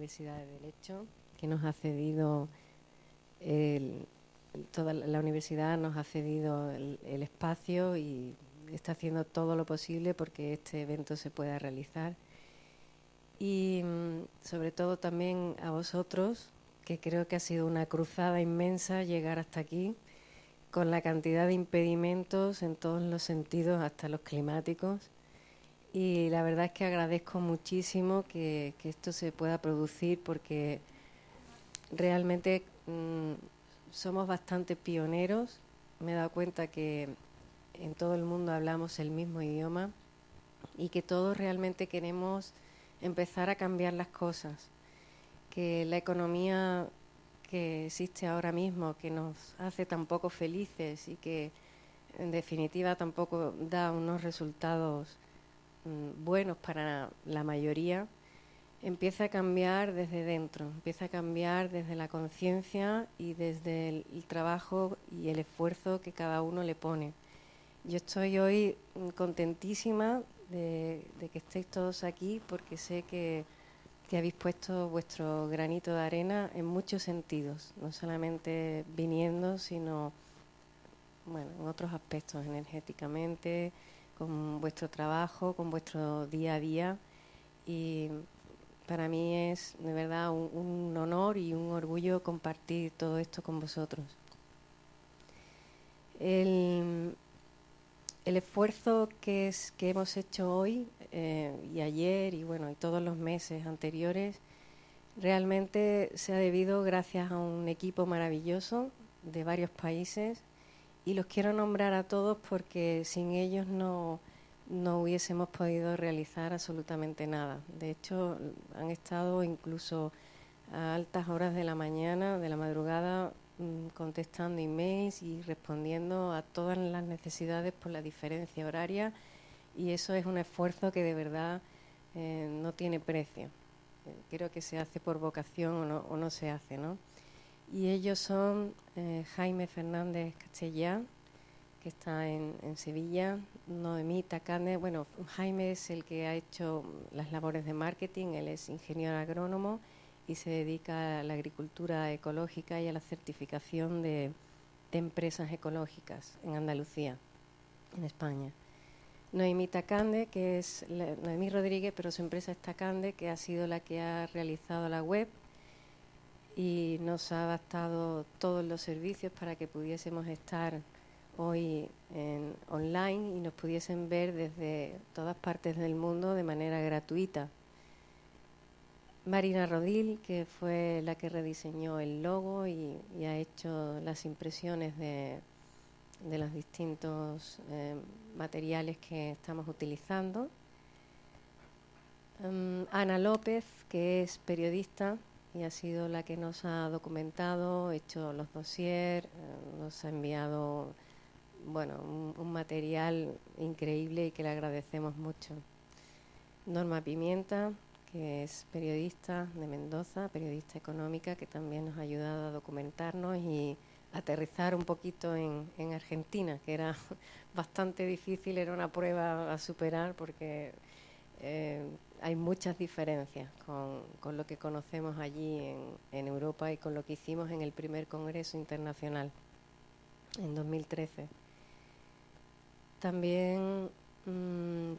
Universidad de Derecho, que nos ha cedido, toda la universidad nos ha cedido el espacio y está haciendo todo lo posible porque este evento se pueda realizar. Y sobre todo también a vosotros, que creo que ha sido una cruzada inmensa llegar hasta aquí, con la cantidad de impedimentos en todos los sentidos, hasta los climáticos. Y la verdad es que agradezco muchísimo que esto se pueda producir porque realmente somos bastante pioneros. Me he dado cuenta que en todo el mundo hablamos el mismo idioma y que todos realmente queremos empezar a cambiar las cosas. Que la economía que existe ahora mismo, que nos hace tan poco felices y que en definitiva tampoco da unos resultados buenos para la mayoría, empieza a cambiar desde dentro, empieza a cambiar desde la conciencia y desde el trabajo y el esfuerzo que cada uno le pone. Yo estoy hoy contentísima de que estéis todos aquí porque sé que habéis puesto vuestro granito de arena en muchos sentidos, no solamente viniendo, sino bueno, en otros aspectos, energéticamente, con vuestro trabajo, con vuestro día a día. Y para mí es de verdad un honor y un orgullo compartir todo esto con vosotros. El esfuerzo que hemos hecho hoy y ayer y bueno y todos los meses anteriores realmente se ha debido gracias a un equipo maravilloso de varios países y los quiero nombrar a todos porque sin ellos no hubiésemos podido realizar absolutamente nada. De hecho, han estado incluso a altas horas de la mañana, de la madrugada, contestando emails y respondiendo a todas las necesidades por la diferencia horaria, y eso es un esfuerzo que de verdad no tiene precio. Creo que se hace por vocación o no se hace, ¿no? Y ellos son Jaime Fernández Castellán, que está en Sevilla, Noemí Tacane. Bueno, Jaime es el que ha hecho las labores de marketing, él es ingeniero agrónomo y se dedica a la agricultura ecológica y a la certificación de empresas ecológicas en Andalucía, en España. Noemí Tacande, que es Noemí Rodríguez, pero su empresa es Tacande, que ha sido la que ha realizado la web y nos ha adaptado todos los servicios para que pudiésemos estar hoy online y nos pudiesen ver desde todas partes del mundo de manera gratuita. Marina Rodil, que fue la que rediseñó el logo y ha hecho las impresiones de los distintos materiales que estamos utilizando. Ana López, que es periodista y ha sido la que nos ha documentado, hecho los dossiers, nos ha enviado bueno, un material increíble y que le agradecemos mucho. Norma Pimienta, que es periodista de Mendoza, periodista económica, que también nos ha ayudado a documentarnos y aterrizar un poquito en Argentina, que era bastante difícil, era una prueba a superar porque hay muchas diferencias con lo que conocemos allí en Europa y con lo que hicimos en el primer Congreso Internacional en 2013. También,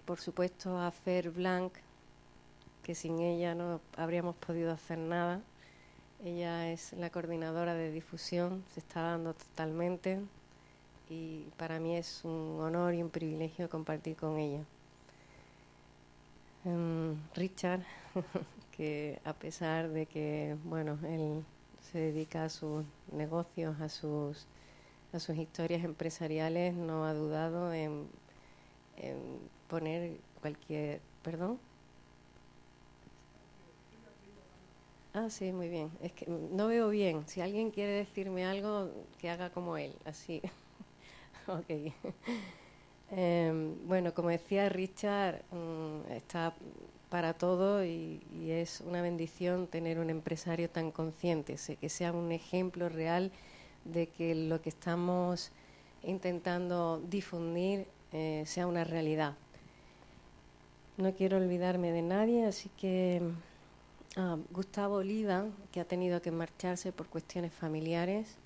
por supuesto, a Fer Blanc, que sin ella no habríamos podido hacer nada. Ella es la coordinadora de difusión, se está dando totalmente y para mí es un honor y un privilegio compartir con ella. Richard, que a pesar de que, bueno, él se dedica a sus negocios, a sus historias empresariales, no ha dudado en poner cualquier... ¿Perdón? Ah, sí, muy bien. Es que no veo bien. Si alguien quiere decirme algo, que haga como él, así. Ok. Bueno, como decía Richard, está para todo y es una bendición tener un empresario tan consciente, que sea un ejemplo real de que lo que estamos intentando difundir sea una realidad. No quiero olvidarme de nadie, así que a Gustavo Oliva, que ha tenido que marcharse por cuestiones familiares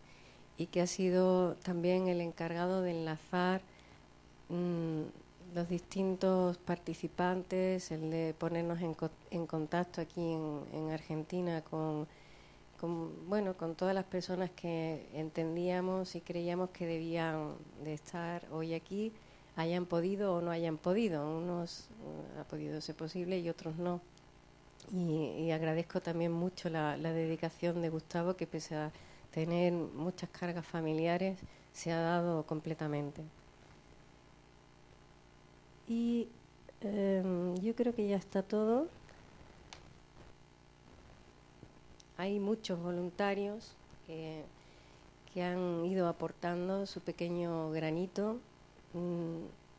y que ha sido también el encargado de enlazar los distintos participantes, el de ponernos en contacto aquí en Argentina con todas las personas que entendíamos y creíamos que debían de estar hoy aquí, hayan podido o no hayan podido. Unos ha podido ser posible y otros no. Y agradezco también mucho la dedicación de Gustavo, que pese a tener muchas cargas familiares, se ha dado completamente. Y yo creo que ya está todo. Hay muchos voluntarios que han ido aportando su pequeño granito.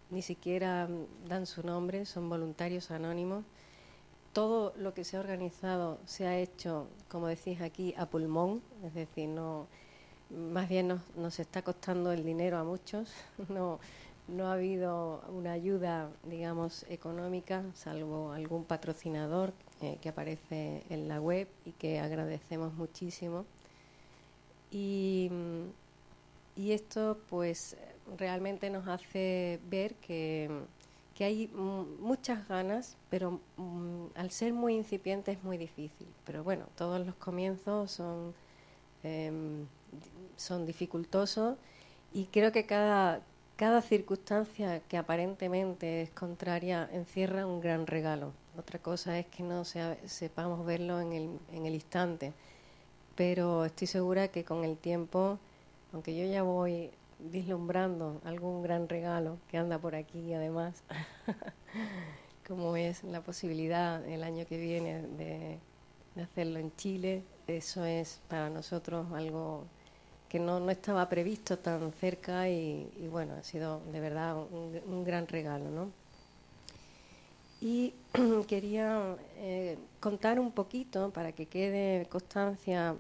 Ni siquiera dan su nombre, son voluntarios anónimos. Todo lo que se ha organizado se ha hecho, como decís aquí, a pulmón, es decir, no, más bien nos está costando el dinero a muchos. No ha habido una ayuda, digamos, económica, salvo algún patrocinador que aparece en la web y que agradecemos muchísimo. Y esto, pues, realmente nos hace ver que hay muchas ganas, pero al ser muy incipiente es muy difícil. Pero bueno, todos los comienzos son dificultosos, y creo que cada circunstancia que aparentemente es contraria encierra un gran regalo. Otra cosa es que no sepamos verlo en el instante, pero estoy segura que con el tiempo, aunque yo ya voy vislumbrando algún gran regalo que anda por aquí además, como es la posibilidad el año que viene de hacerlo en Chile, eso es para nosotros algo que no estaba previsto tan cerca y bueno, ha sido de verdad un gran regalo, ¿no? Y quería contar un poquito para que quede constancia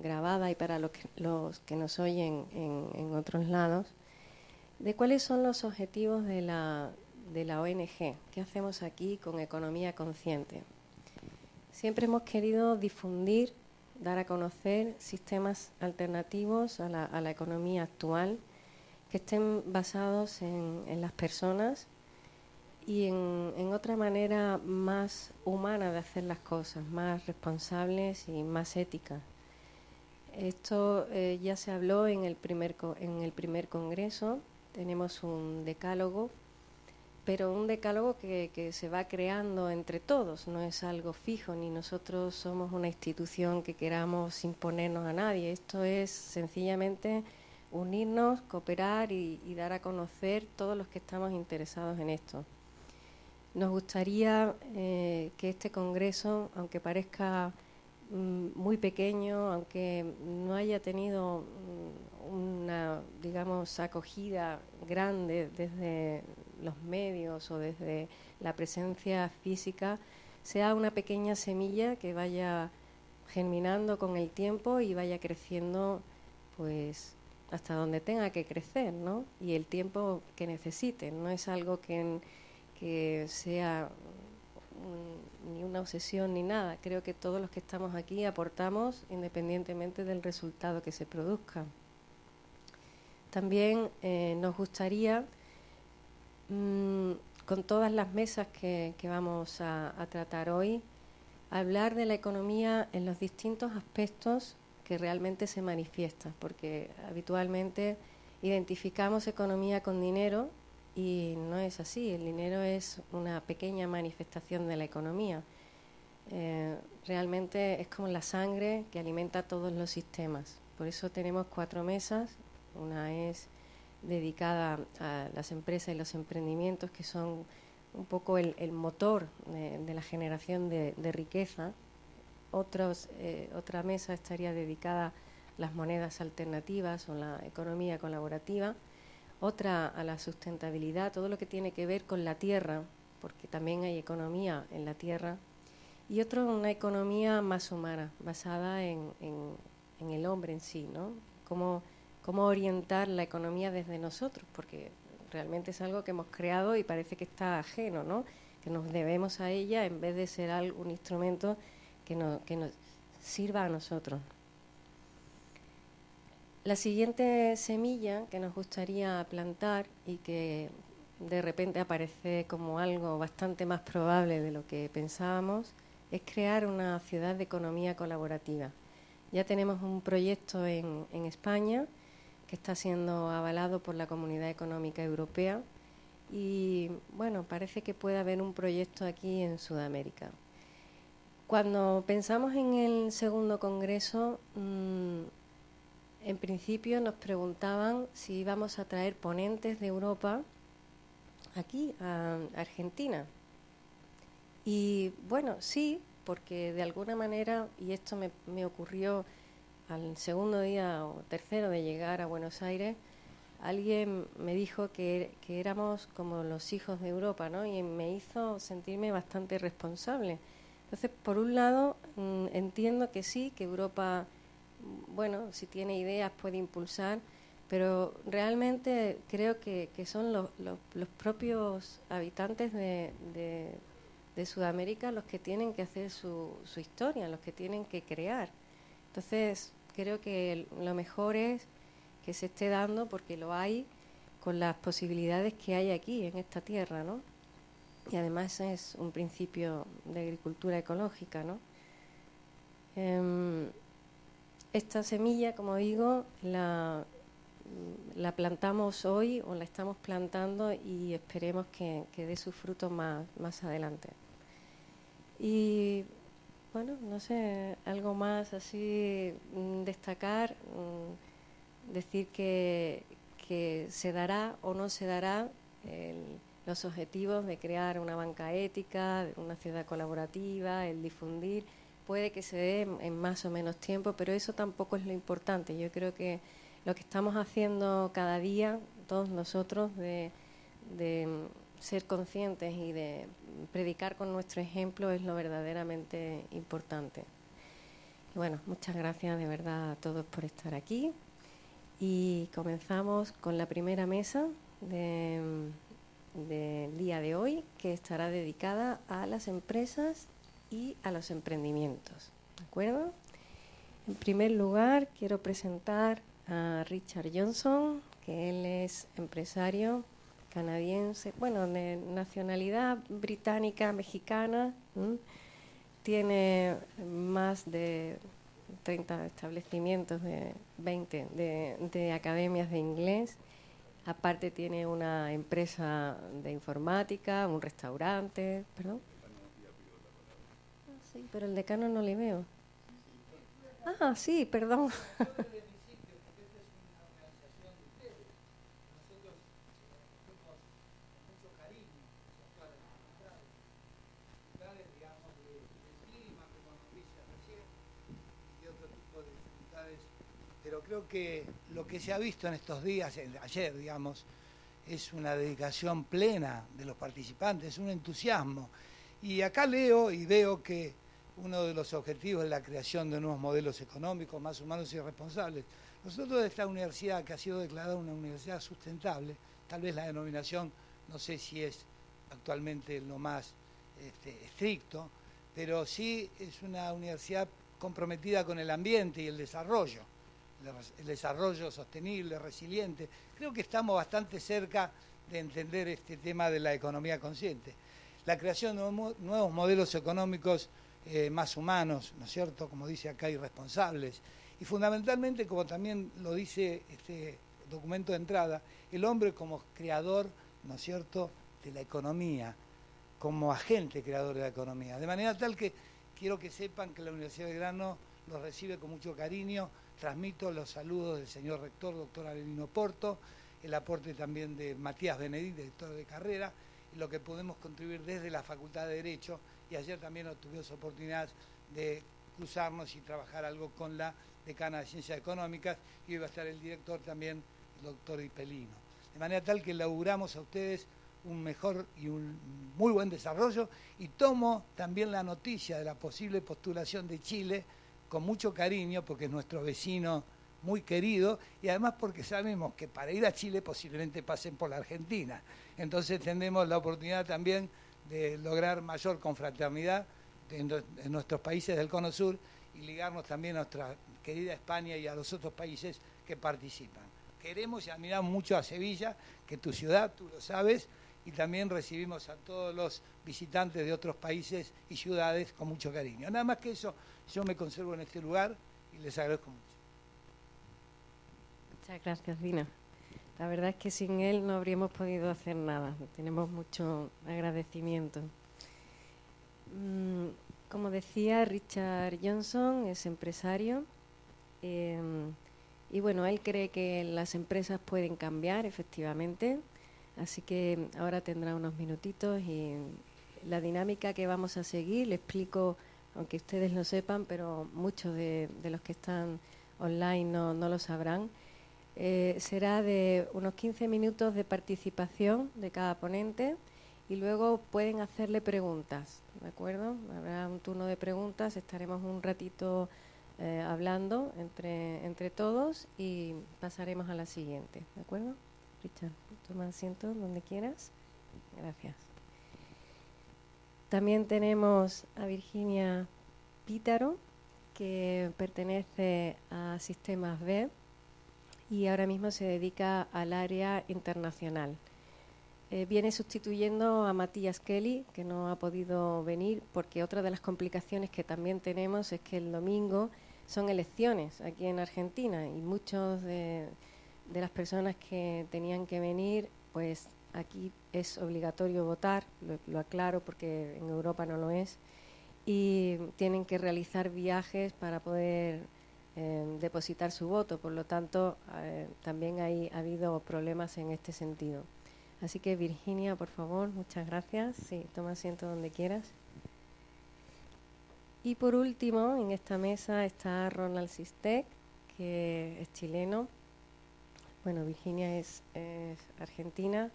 grabada y para los que nos oyen en otros lados, de cuáles son los objetivos de la ONG. ¿Qué hacemos aquí con Economía Consciente? Siempre hemos querido difundir, dar a conocer sistemas alternativos a la economía actual, que estén basados en las personas y en otra manera más humana de hacer las cosas, más responsables y más éticas. Esto ya se habló en el primer congreso. Tenemos un decálogo, pero un decálogo que se va creando entre todos, no es algo fijo, ni nosotros somos una institución que queramos imponernos a nadie. Esto es sencillamente unirnos, cooperar y dar a conocer todos los que estamos interesados en esto. Nos gustaría que este congreso, aunque parezca muy pequeño, aunque no haya tenido una, digamos, acogida grande desde los medios o desde la presencia física, sea una pequeña semilla que vaya germinando con el tiempo y vaya creciendo, pues, hasta donde tenga que crecer, ¿no? Y el tiempo que necesite. No es algo que sea ni una obsesión ni nada. Creo que todos los que estamos aquí aportamos independientemente del resultado que se produzca. También nos gustaría, con todas las mesas que vamos a tratar hoy, hablar de la economía en los distintos aspectos que realmente se manifiestan, porque habitualmente identificamos economía con dinero y no es así. El dinero es una pequeña manifestación de la economía. Realmente es como la sangre que alimenta todos los sistemas. Por eso tenemos 4 mesas. Una es dedicada a las empresas y los emprendimientos, que son un poco el motor de la generación de riqueza. Otra mesa estaría dedicada a las monedas alternativas o la economía colaborativa. Otra a la sustentabilidad, todo lo que tiene que ver con la tierra, porque también hay economía en la tierra. Y otra una economía más humana, basada en el hombre en sí, ¿no? Cómo orientar la economía desde nosotros, porque realmente es algo que hemos creado y parece que está ajeno, ¿no? Que nos debemos a ella en vez de ser un instrumento que nos sirva a nosotros. La siguiente semilla que nos gustaría plantar y que de repente aparece como algo bastante más probable de lo que pensábamos es crear una ciudad de economía colaborativa. Ya tenemos un proyecto en España que está siendo avalado por la Comunidad Económica Europea y, bueno, parece que puede haber un proyecto aquí en Sudamérica. Cuando pensamos en el segundo congreso, en principio nos preguntaban si íbamos a traer ponentes de Europa aquí, a Argentina. Y bueno, sí, porque de alguna manera, y esto me ocurrió al segundo día o tercero de llegar a Buenos Aires, alguien me dijo que éramos como los hijos de Europa, ¿no? Y me hizo sentirme bastante responsable. Entonces, por un lado, entiendo que sí, que Europa, bueno, si tiene ideas puede impulsar, pero realmente creo que son los propios habitantes de Sudamérica los que tienen que hacer su historia, los que tienen que crear. Entonces, creo que lo mejor es que se esté dando, porque lo hay, con las posibilidades que hay aquí, en esta tierra, ¿no? Y además es un principio de agricultura ecológica, ¿no? Esta semilla, como digo, la plantamos hoy o la estamos plantando y esperemos que dé sus frutos más adelante. Y bueno, no sé, algo más así destacar, decir que se dará o no se dará los objetivos de crear una banca ética, una ciudad colaborativa, el difundir. Puede que se dé en más o menos tiempo, pero eso tampoco es lo importante. Yo creo que lo que estamos haciendo cada día, todos nosotros, de ser conscientes y de predicar con nuestro ejemplo es lo verdaderamente importante. Y bueno, muchas gracias de verdad a todos por estar aquí. Y comenzamos con la primera mesa del día de hoy, que estará dedicada a las empresas y a los emprendimientos. ¿De acuerdo? En primer lugar, quiero presentar a Richard Johnson, que él es empresario canadiense, bueno, de nacionalidad británica, mexicana. Tiene más de 30 establecimientos, de 20 de academias de inglés. Aparte tiene una empresa de informática, un restaurante, ¿perdón? Sí, pero el decano no le veo. Ah, sí, perdón. Pero creo que lo que se ha visto en estos días, ayer, digamos, es una dedicación plena de los participantes, un entusiasmo. Y acá leo y veo que uno de los objetivos es la creación de nuevos modelos económicos más humanos y responsables. Nosotros de esta universidad, que ha sido declarada una universidad sustentable, tal vez la denominación, no sé si es actualmente lo más estricto, pero sí es una universidad comprometida con el ambiente y el desarrollo sostenible, resiliente. Creo que estamos bastante cerca de entender este tema de la economía consciente. La creación de nuevos modelos económicos más humanos, ¿no es cierto?, como dice acá, y responsables. Y fundamentalmente, como también lo dice este documento de entrada, el hombre como creador, ¿no es cierto?, de la economía, como agente creador de la economía. De manera tal que quiero que sepan que la Universidad de Belgrano los recibe con mucho cariño. Transmito los saludos del señor rector, doctor Avelino Porto, el aporte también de Matías Benedí, director de carrera, y lo que podemos contribuir desde la Facultad de Derecho, y ayer también tuvimos oportunidad de cruzarnos y trabajar algo con la decana de Ciencias Económicas, y hoy va a estar el director también, el doctor Ipelino. De manera tal que le auguramos a ustedes un mejor y un muy buen desarrollo, y tomo también la noticia de la posible postulación de Chile con mucho cariño, porque es nuestro vecino muy querido, y además porque sabemos que para ir a Chile posiblemente pasen por la Argentina. Entonces tendremos la oportunidad también de lograr mayor confraternidad en nuestros países del Cono Sur y ligarnos también a nuestra querida España y a los otros países que participan. Queremos y admiramos mucho a Sevilla, que es tu ciudad, tú lo sabes, y también recibimos a todos los visitantes de otros países y ciudades con mucho cariño. Nada más que eso, yo me conservo en este lugar y les agradezco mucho. Muchas gracias, Dina. La verdad es que sin él no habríamos podido hacer nada. Tenemos mucho agradecimiento. Como decía, Richard Johnson es empresario y bueno, él cree que las empresas pueden cambiar, efectivamente. Así que ahora tendrá unos minutitos y la dinámica que vamos a seguir, le explico, aunque ustedes lo sepan, pero muchos de los que están online no lo sabrán. Será de unos 15 minutos de participación de cada ponente y luego pueden hacerle preguntas, ¿de acuerdo? Habrá un turno de preguntas, estaremos un ratito hablando entre todos y pasaremos a la siguiente, ¿de acuerdo? Richard, toma asiento donde quieras. Gracias. También tenemos a Virginia Pítaro, que pertenece a Sistemas B y ahora mismo se dedica al área internacional. Viene sustituyendo a Matías Kelly, que no ha podido venir, porque otra de las complicaciones que también tenemos es que el domingo son elecciones aquí en Argentina y muchos de las personas que tenían que venir, pues aquí es obligatorio votar, lo aclaro porque en Europa no lo es, y tienen que realizar viajes para poder depositar su voto, por lo tanto también ha habido problemas en este sentido. Así que Virginia, por favor, muchas gracias. Sí, toma asiento donde quieras. Y por último, en esta mesa está Ronald Sistek, que es chileno. Bueno, Virginia es argentina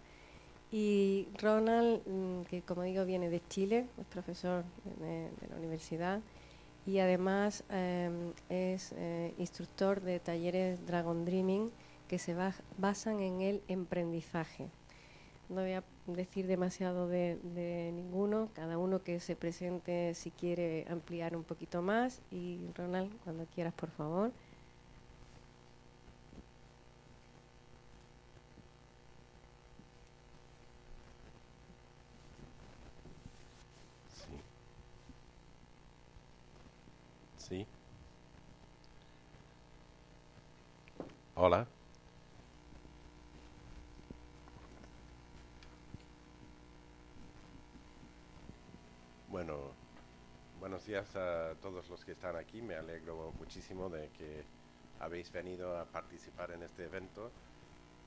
y Ronald, que como digo viene de Chile, es profesor de la universidad y además es instructor de talleres Dragon Dreaming que se basan en el emprendizaje. No voy a decir demasiado de ninguno, cada uno que se presente si quiere ampliar un poquito más y Ronald, cuando quieras, por favor. Sí. Hola. Bueno, buenos días a todos los que están aquí. Me alegro muchísimo de que habéis venido a participar en este evento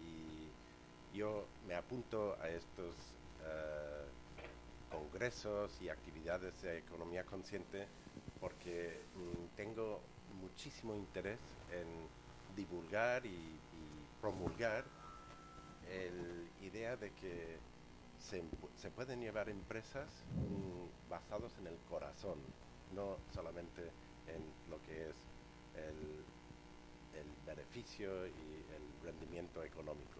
y yo me apunto a estos congresos y actividades de economía consciente porque tengo muchísimo interés en divulgar y promulgar la idea de que se pueden llevar empresas basados en el corazón, no solamente en lo que es el beneficio y el rendimiento económico.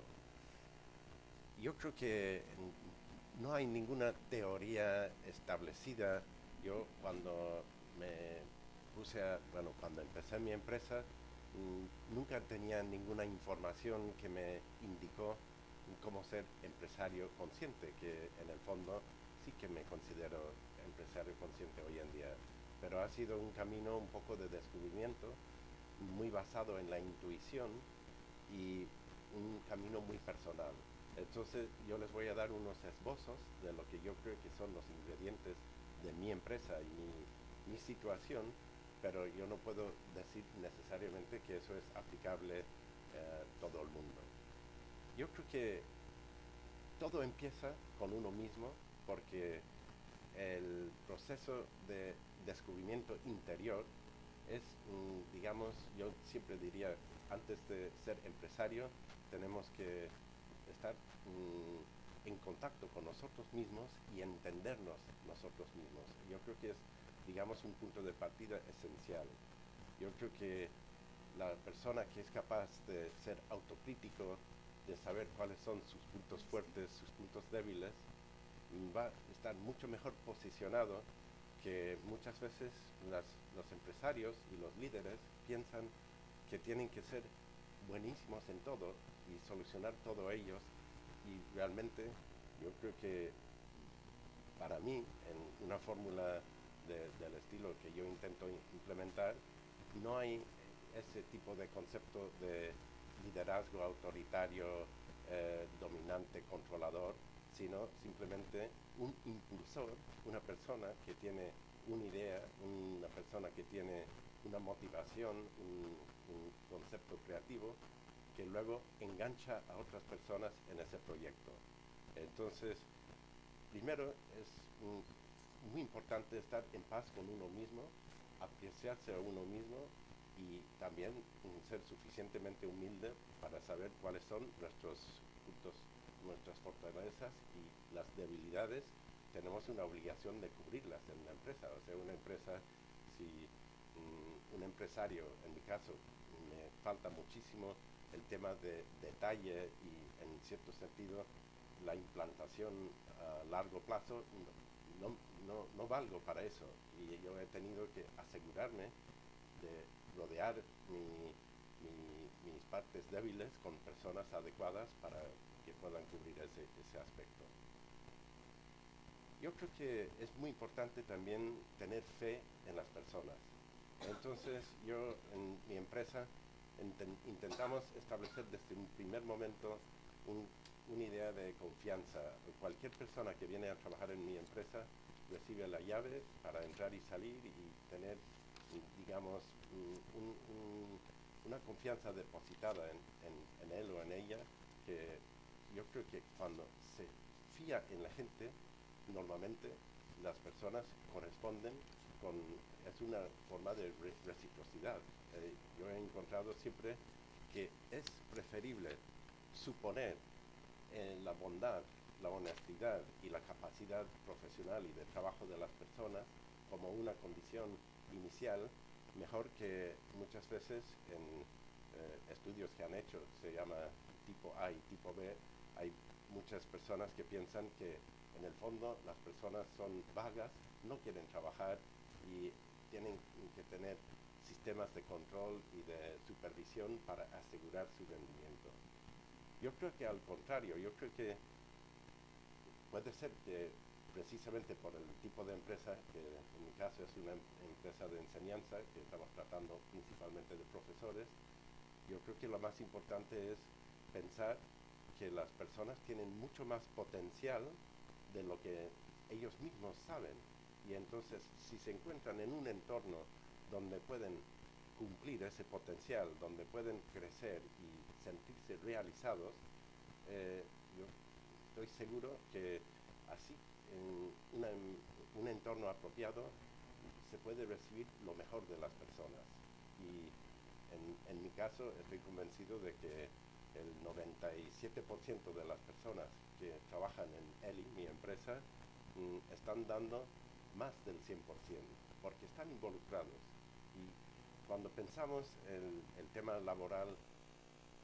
Yo creo que no hay ninguna teoría establecida. Yo cuando cuando empecé mi empresa, nunca tenía ninguna información que me indicó cómo ser empresario consciente, que en el fondo sí que me considero empresario consciente hoy en día, pero ha sido un camino un poco de descubrimiento, muy basado en la intuición y un camino muy personal. Entonces yo les voy a dar unos esbozos de lo que yo creo que son los ingredientes de mi empresa y mi situación, pero yo no puedo decir necesariamente que eso es aplicable a todo el mundo. Yo creo que todo empieza con uno mismo porque el proceso de descubrimiento interior es, digamos, yo siempre diría, antes de ser empresario, tenemos que estar en contacto con nosotros mismos y entendernos nosotros mismos. Yo creo que es, digamos, un punto de partida esencial. Yo creo que la persona que es capaz de ser autocrítico, de saber cuáles son sus puntos fuertes, sus puntos débiles, va a estar mucho mejor posicionado que muchas veces los empresarios y los líderes piensan que tienen que ser buenísimos en todo y solucionar todo ellos, y realmente yo creo que para mí, en una fórmula del estilo que yo intento implementar, no hay ese tipo de concepto de liderazgo autoritario, dominante, controlador, sino simplemente un impulsor, una persona que tiene una idea, una persona que tiene una motivación, un concepto creativo, que luego engancha a otras personas en ese proyecto. Entonces, primero es muy importante estar en paz con uno mismo, apreciarse a uno mismo y también ser suficientemente humilde para saber cuáles son nuestros puntos, nuestras fortalezas y las debilidades. Tenemos una obligación de cubrirlas en la empresa. O sea, una empresa, si un empresario, en mi caso, me falta muchísimo el tema de detalle y, en cierto sentido, la implantación a largo plazo, no valgo para eso, y yo he tenido que asegurarme de rodear mis partes débiles con personas adecuadas para que puedan cubrir ese aspecto. Yo creo que es muy importante también tener fe en las personas. Entonces yo en mi empresa intentamos establecer desde un primer momento una idea de confianza. Cualquier persona que viene a trabajar en mi empresa recibe la llave para entrar y salir y tener, digamos, una confianza depositada en él o en ella, que yo creo que cuando se fía en la gente, normalmente las personas corresponden es una forma de reciprocidad. Yo he encontrado siempre que es preferible suponer la bondad, la honestidad y la capacidad profesional y de trabajo de las personas como una condición inicial, mejor que muchas veces en estudios que han hecho, se llama tipo A y tipo B, hay muchas personas que piensan que en el fondo las personas son vagas, no quieren trabajar y tienen que tener sistemas de control y de supervisión para asegurar su rendimiento. Yo creo que al contrario, yo creo que puede ser que precisamente por el tipo de empresa, que en mi caso es una empresa de enseñanza, que estamos tratando principalmente de profesores, yo creo que lo más importante es pensar que las personas tienen mucho más potencial de lo que ellos mismos saben. Y entonces, si se encuentran en un entorno donde pueden cumplir ese potencial, donde pueden crecer y sentirse realizados, yo estoy seguro que así, en un entorno apropiado, se puede recibir lo mejor de las personas. Y en mi caso, estoy convencido de que el 97% de las personas que trabajan en ELI, mi empresa, están dando más del 100%, porque están involucrados. Y cuando pensamos en el tema laboral,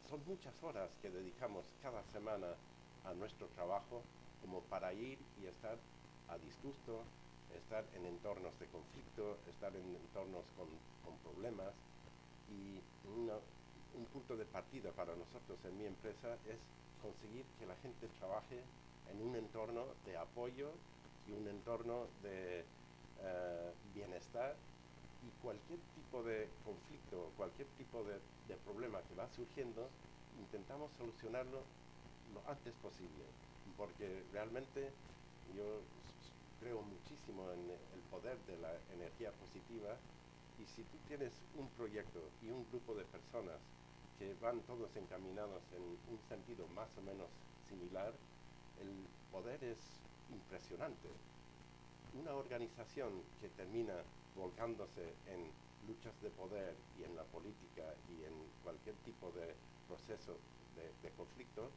son muchas horas que dedicamos cada semana a nuestro trabajo como para ir y estar a disgusto, estar en entornos de conflicto, estar en entornos con problemas. Y un punto de partida para nosotros en mi empresa es conseguir que la gente trabaje en un entorno de apoyo y un entorno de bienestar, y cualquier tipo de conflicto, cualquier tipo de problema que va surgiendo, intentamos solucionarlo lo antes posible, porque realmente yo creo muchísimo en el poder de la energía positiva. Y si tú tienes un proyecto y un grupo de personas que van todos encaminados en un sentido más o menos similar, el poder es impresionante. Una organización que termina volcándose en luchas de poder y en la política y en cualquier tipo de proceso de conflicto,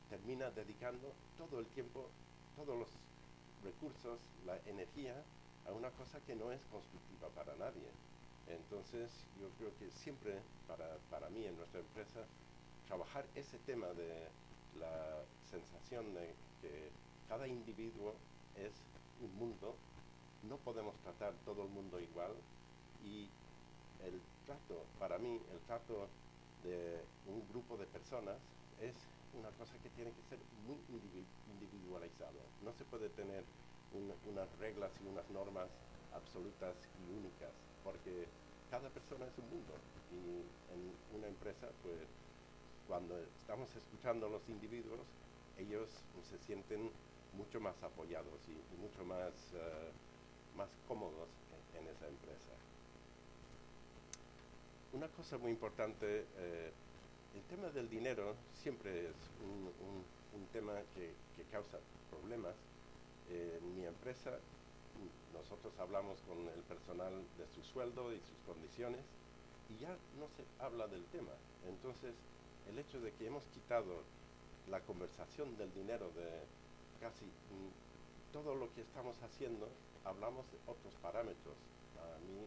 termina dedicando todo el tiempo, todos los recursos, la energía a una cosa que no es constructiva para nadie. Entonces yo creo que siempre para mí en nuestra empresa trabajar ese tema de la sensación de que cada individuo es un mundo no podemos tratar todo el mundo igual, y el trato, para mí, el trato de un grupo de personas es una cosa que tiene que ser muy individualizado. No se puede tener unas reglas y unas normas absolutas y únicas, porque cada persona es un mundo, y en una empresa, pues, cuando estamos escuchando a los individuos, ellos se sienten mucho más apoyados y mucho más, más cómodos en esa empresa. Una cosa muy importante, el tema del dinero siempre es un tema que causa problemas. En mi empresa, nosotros hablamos con el personal de su sueldo y sus condiciones, y ya no se habla del tema. Entonces, el hecho de que hemos quitado la conversación del dinero de casi todo lo que estamos haciendo, hablamos de otros parámetros. A mí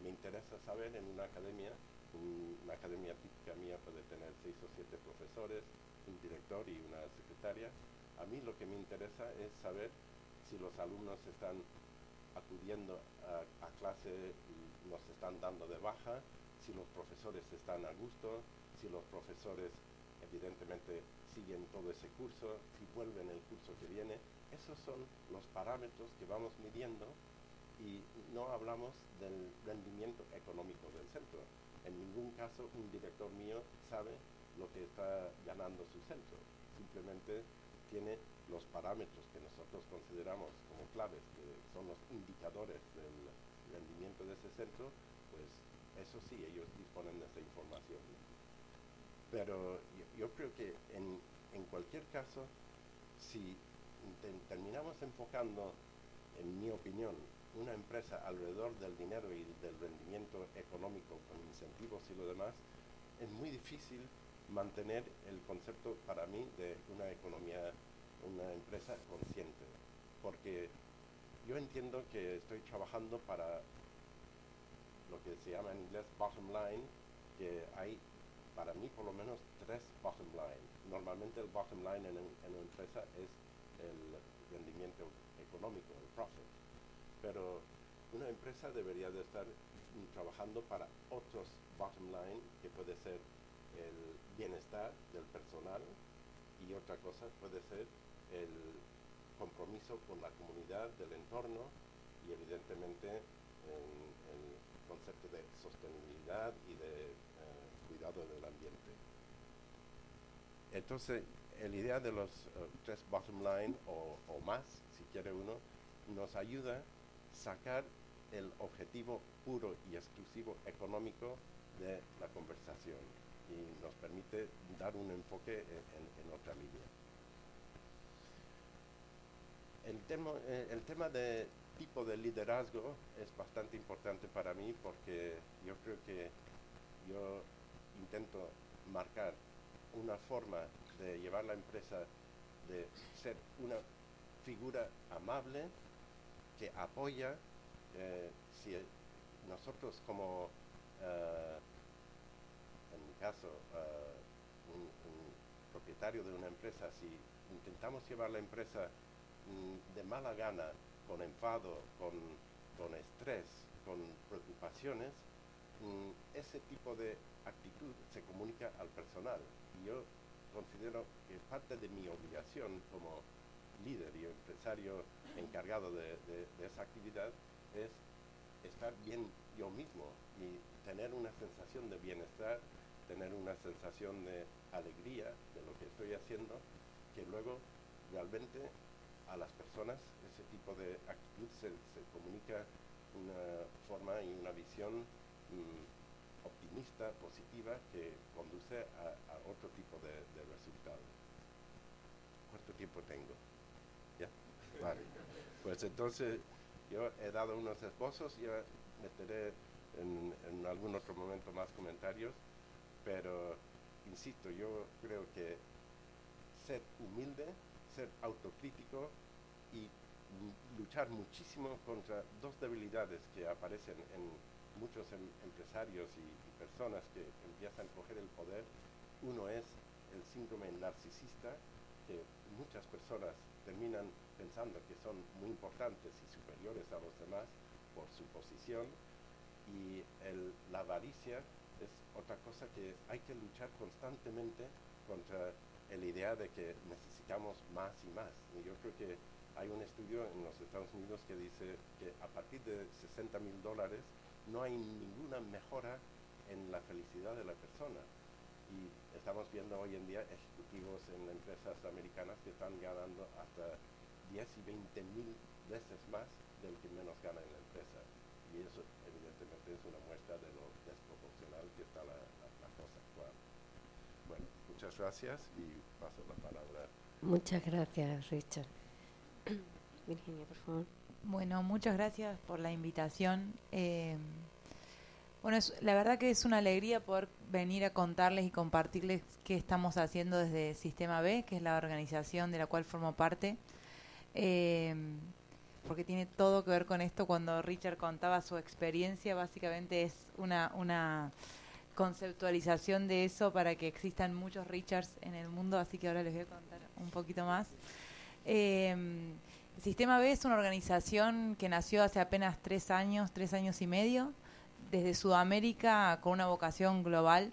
me interesa saber, en una academia típica mía puede tener 6 o 7 profesores, un director y una secretaria. A mí lo que me interesa es saber si los alumnos están acudiendo a clase y nos están dando de baja, si los profesores están a gusto, si los profesores evidentemente siguen todo ese curso, si vuelven el curso que viene. Esos son los parámetros que vamos midiendo, y no hablamos del rendimiento económico del centro. En ningún caso un director mío sabe lo que está ganando su centro. Simplemente tiene los parámetros que nosotros consideramos como claves, que son los indicadores del rendimiento de ese centro. Pues eso sí, ellos disponen de esa información. Pero yo creo que en cualquier caso, si terminamos enfocando, en mi opinión, una empresa alrededor del dinero y del rendimiento económico con incentivos y lo demás, es muy difícil mantener el concepto, para mí, de una economía, una empresa consciente. Porque yo entiendo que estoy trabajando para lo que se llama en inglés bottom line, que hay, para mí, por lo menos 3 bottom line. Normalmente el bottom line en una empresa es el rendimiento económico, el profit. Pero una empresa debería de estar trabajando para otros bottom line, que puede ser el bienestar del personal, y otra cosa puede ser el compromiso con la comunidad del entorno, y evidentemente el concepto de sostenibilidad y de cuidado del ambiente. Entonces, la idea de los 3 bottom line o más, si quiere uno, nos ayuda a sacar el objetivo puro y exclusivo económico de la conversación, y nos permite dar un enfoque en otra línea. El tema de tipo de liderazgo es bastante importante para mí, porque yo creo que yo intento marcar una forma de llevar la empresa, de ser una figura amable que apoya. Si nosotros, como en mi caso, un propietario de una empresa, si intentamos llevar la empresa de mala gana, con enfado, con estrés, con preocupaciones, ese tipo de actitud se comunica al personal. Y yo considero que parte de mi obligación como líder y empresario encargado de esa actividad es estar bien yo mismo y tener una sensación de bienestar, tener una sensación de alegría de lo que estoy haciendo, que luego realmente a las personas ese tipo de actitud se comunica una forma y una visión optimista, positiva, que conduce a otro tipo de resultados. ¿Cuánto tiempo tengo? ¿Ya? Vale. Pues entonces yo he dado unos esbozos, ya meteré en algún otro momento más comentarios, pero insisto, yo creo que ser humilde, ser autocrítico y luchar muchísimo contra 2 debilidades que aparecen en muchos empresarios y personas que empiezan a coger el poder. Uno es el síndrome narcisista, que muchas personas terminan pensando que son muy importantes y superiores a los demás por su posición, y la avaricia es otra cosa que hay que luchar constantemente contra la idea de que necesitamos más y más. Y yo creo que hay un estudio en los Estados Unidos que dice que a partir de $60,000 no hay ninguna mejora en la felicidad de la persona. Y estamos viendo hoy en día ejecutivos en empresas americanas que están ganando hasta 10 y 20 mil veces más del que menos gana en la empresa. Y eso evidentemente es una muestra de lo desproporcional que está la cosa actual. Bueno, muchas gracias y paso la palabra. Muchas gracias, Richard. Virginia, por favor. Bueno, muchas gracias por la invitación. Bueno, la verdad que es una alegría poder venir a contarles y compartirles qué estamos haciendo desde Sistema B, que es la organización de la cual formo parte, porque tiene todo que ver con esto. Cuando Richard contaba su experiencia, básicamente es una conceptualización de eso para que existan muchos Richards en el mundo, así que ahora les voy a contar un poquito más. Sistema B es una organización que nació hace apenas 3 años y medio, desde Sudamérica, con una vocación global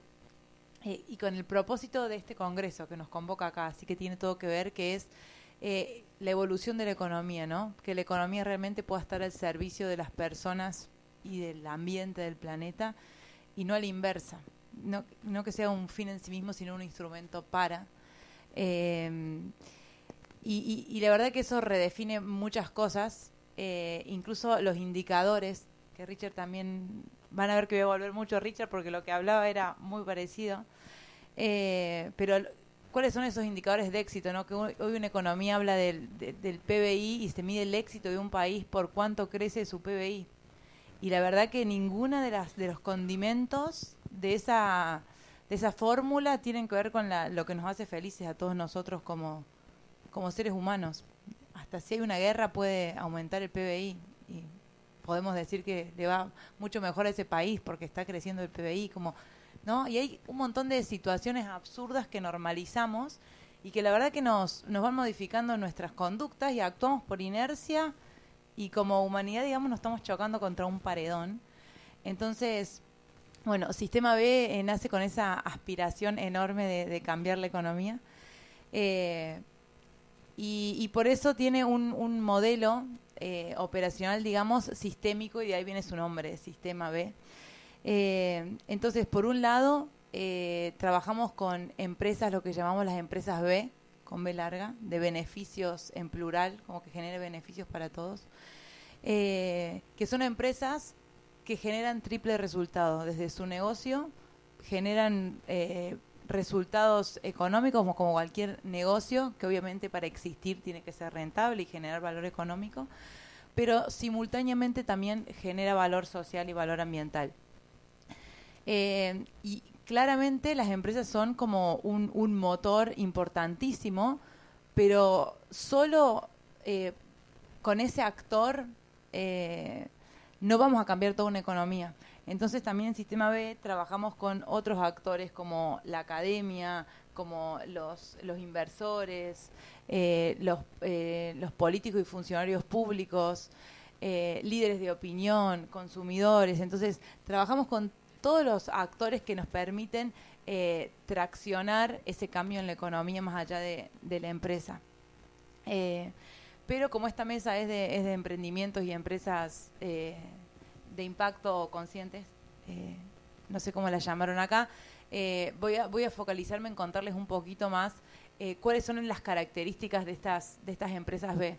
y con el propósito de este congreso que nos convoca acá, así que tiene todo que ver, que es la evolución de la economía, ¿no? Que la economía realmente pueda estar al servicio de las personas y del ambiente del planeta, y no a la inversa, no que sea un fin en sí mismo, sino un instrumento para. Y la verdad que eso redefine muchas cosas, incluso los indicadores, que Richard también, van a ver que voy a volver mucho a Richard porque lo que hablaba era muy parecido, pero ¿cuáles son esos indicadores de éxito, no? Que hoy una economía habla del PBI y se mide el éxito de un país por cuánto crece su PBI. Y la verdad que ninguna de los condimentos de esa fórmula tienen que ver con lo que nos hace felices a todos nosotros como seres humanos. Hasta si hay una guerra puede aumentar el PBI y podemos decir que le va mucho mejor a ese país porque está creciendo el PBI, ¿no? Y hay un montón de situaciones absurdas que normalizamos y que la verdad que nos van modificando nuestras conductas y actuamos por inercia, y como humanidad, digamos, nos estamos chocando contra un paredón. Entonces, bueno, Sistema B nace con esa aspiración enorme de cambiar la economía. Y por eso tiene un modelo operacional, digamos, sistémico, y de ahí viene su nombre, Sistema B. Entonces, por un lado, trabajamos con empresas, lo que llamamos las empresas B, con B larga, de beneficios en plural, como que genere beneficios para todos, que son empresas que generan triple resultado. Desde su negocio generan resultados económicos, como cualquier negocio, que obviamente para existir tiene que ser rentable y generar valor económico, pero simultáneamente también genera valor social y valor ambiental. Y claramente las empresas son como un motor importantísimo, pero solo con ese actor no vamos a cambiar toda una economía. Entonces también en Sistema B trabajamos con otros actores como la academia, como los inversores, los políticos y funcionarios públicos, líderes de opinión, consumidores. Entonces trabajamos con todos los actores que nos permiten traccionar ese cambio en la economía más allá de la empresa. Pero como esta mesa es de emprendimientos y empresas de impacto conscientes, no sé cómo la llamaron acá, voy a focalizarme en contarles un poquito más cuáles son las características de estas empresas B.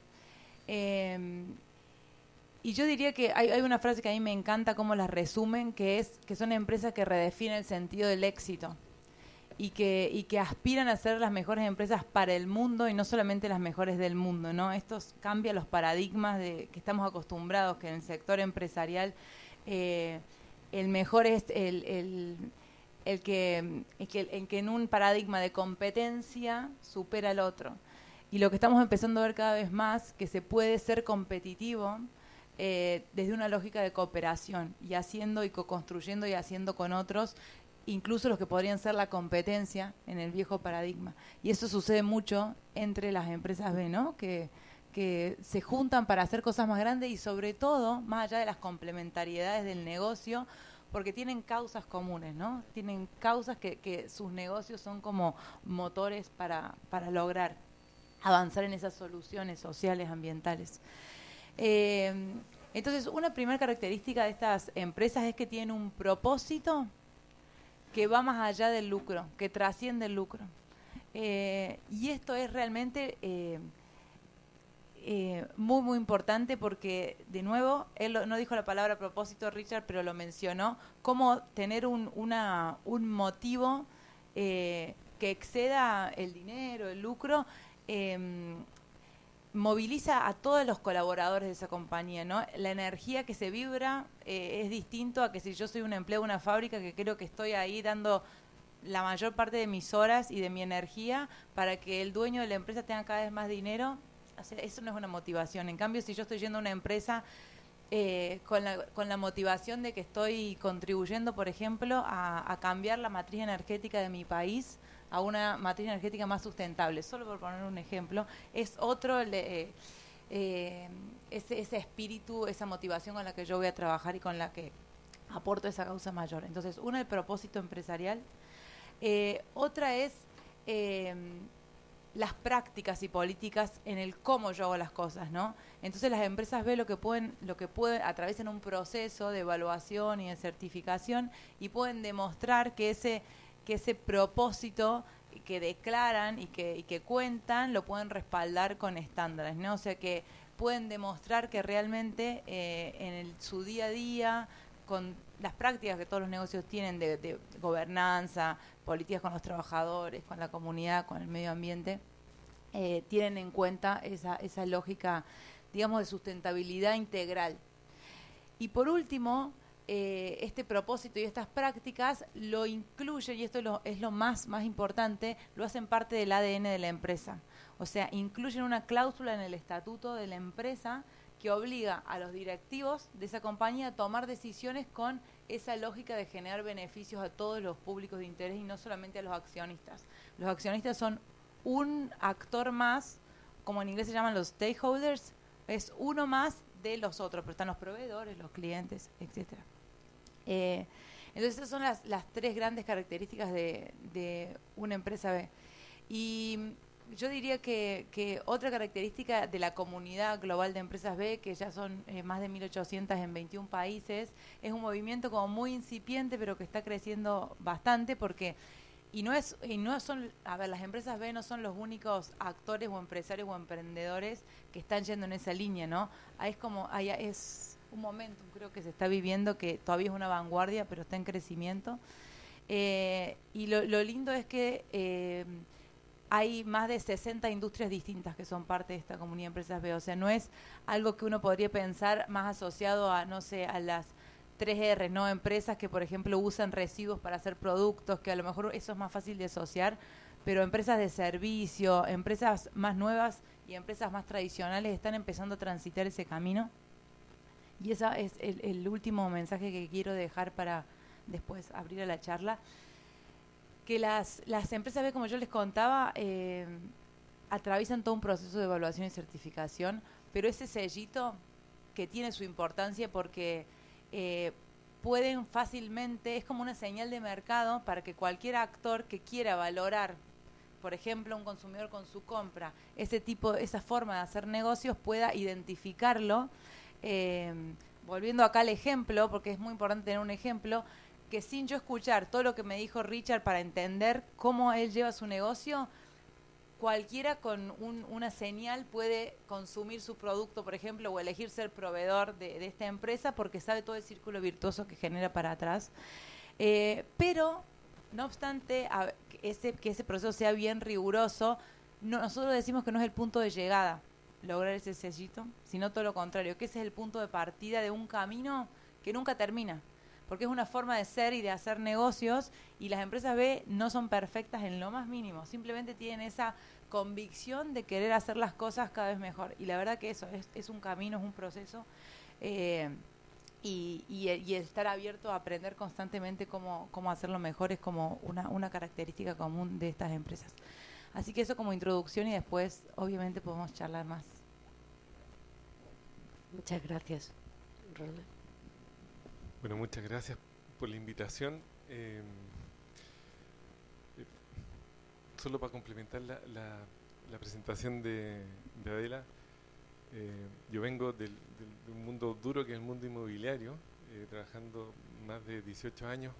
Y yo diría que hay una frase que a mí me encanta cómo las resumen, que es que son empresas que redefinen el sentido del éxito y que aspiran a ser las mejores empresas para el mundo y no solamente las mejores del mundo, ¿no? Esto cambia los paradigmas que estamos acostumbrados, que en el sector empresarial el mejor es el que en un paradigma de competencia supera al otro. Y lo que estamos empezando a ver cada vez más, que se puede ser competitivo desde una lógica de cooperación y haciendo y co-construyendo y haciendo con otros incluso los que podrían ser la competencia en el viejo paradigma. Y eso sucede mucho entre las empresas B, ¿no? Que se juntan para hacer cosas más grandes y sobre todo, más allá de las complementariedades del negocio, porque tienen causas comunes, ¿no? Tienen causas que sus negocios son como motores para lograr avanzar en esas soluciones sociales, ambientales. Entonces, una primera característica de estas empresas es que tienen un propósito que va más allá del lucro, que trasciende el lucro. Y esto es realmente muy, muy importante porque, de nuevo, él no dijo la palabra propósito, Richard, pero lo mencionó, cómo tener un motivo que exceda el dinero, el lucro, moviliza a todos los colaboradores de esa compañía, ¿no? La energía que se vibra es distinto a que si yo soy un empleado de una fábrica que creo que estoy ahí dando la mayor parte de mis horas y de mi energía para que el dueño de la empresa tenga cada vez más dinero. O sea, eso no es una motivación. En cambio, si yo estoy yendo a una empresa con la motivación de que estoy contribuyendo, por ejemplo, a cambiar la matriz energética de mi país a una matriz energética más sustentable, solo por poner un ejemplo, es otro ese espíritu, esa motivación con la que yo voy a trabajar y con la que aporto esa causa mayor. Entonces, una, el propósito empresarial. Otra es las prácticas y políticas en el cómo yo hago las cosas, ¿no? Entonces las empresas ven lo que pueden, atraviesan un proceso de evaluación y de certificación y pueden demostrar que ese propósito que declaran y que cuentan lo pueden respaldar con estándares, ¿no? O sea que pueden demostrar que realmente su día a día, con las prácticas que todos los negocios tienen de gobernanza, políticas con los trabajadores, con la comunidad, con el medio ambiente, tienen en cuenta esa lógica, digamos, de sustentabilidad integral. Y por último, este propósito y estas prácticas lo incluyen, y esto es lo más importante, lo hacen parte del ADN de la empresa. O sea, incluyen una cláusula en el estatuto de la empresa que obliga a los directivos de esa compañía a tomar decisiones con esa lógica de generar beneficios a todos los públicos de interés y no solamente a los accionistas. Los accionistas son un actor más, como en inglés se llaman los stakeholders, es uno más de los otros, pero están los proveedores, los clientes, etcétera. Entonces esas son las tres grandes características de una empresa B. Y yo diría que otra característica de la comunidad global de empresas B, que ya son más de 1.800 en 21 países, es un movimiento como muy incipiente, pero que está creciendo bastante porque las empresas B no son los únicos actores o empresarios o emprendedores que están yendo en esa línea, ¿no? Es un momento, creo que se está viviendo que todavía es una vanguardia, pero está en crecimiento. Y lo lindo es que hay más de 60 industrias distintas que son parte de esta comunidad de empresas B. O sea, no es algo que uno podría pensar más asociado a, no sé, a las 3R, ¿no? Empresas que, por ejemplo, usan residuos para hacer productos, que a lo mejor eso es más fácil de asociar, pero empresas de servicio, empresas más nuevas y empresas más tradicionales están empezando a transitar ese camino. Y ese es el último mensaje que quiero dejar para después abrir a la charla. Que las empresas B, como yo les contaba, atraviesan todo un proceso de evaluación y certificación, pero ese sellito que tiene su importancia porque pueden fácilmente, es como una señal de mercado para que cualquier actor que quiera valorar, por ejemplo, un consumidor con su compra, esa forma de hacer negocios pueda identificarlo. Volviendo acá al ejemplo, porque es muy importante tener un ejemplo, que sin yo escuchar todo lo que me dijo Richard para entender cómo él lleva su negocio, cualquiera con una señal puede consumir su producto, por ejemplo, o elegir ser proveedor de esta empresa porque sabe todo el círculo virtuoso que genera para atrás. Pero, no obstante, que ese proceso sea bien riguroso, nosotros decimos que no es el punto de llegada lograr ese sellito, sino todo lo contrario, que ese es el punto de partida de un camino que nunca termina. Porque es una forma de ser y de hacer negocios y las empresas B no son perfectas en lo más mínimo, simplemente tienen esa convicción de querer hacer las cosas cada vez mejor y la verdad que eso es un camino, es un proceso y el estar abierto a aprender constantemente cómo hacerlo mejor es como una característica común de estas empresas. Así que eso como introducción y después obviamente podemos charlar más. Muchas gracias, Ronald. Bueno, muchas gracias por la invitación. Solo para complementar la presentación de Adela, yo vengo de un mundo duro que es el mundo inmobiliario, trabajando más de 18 años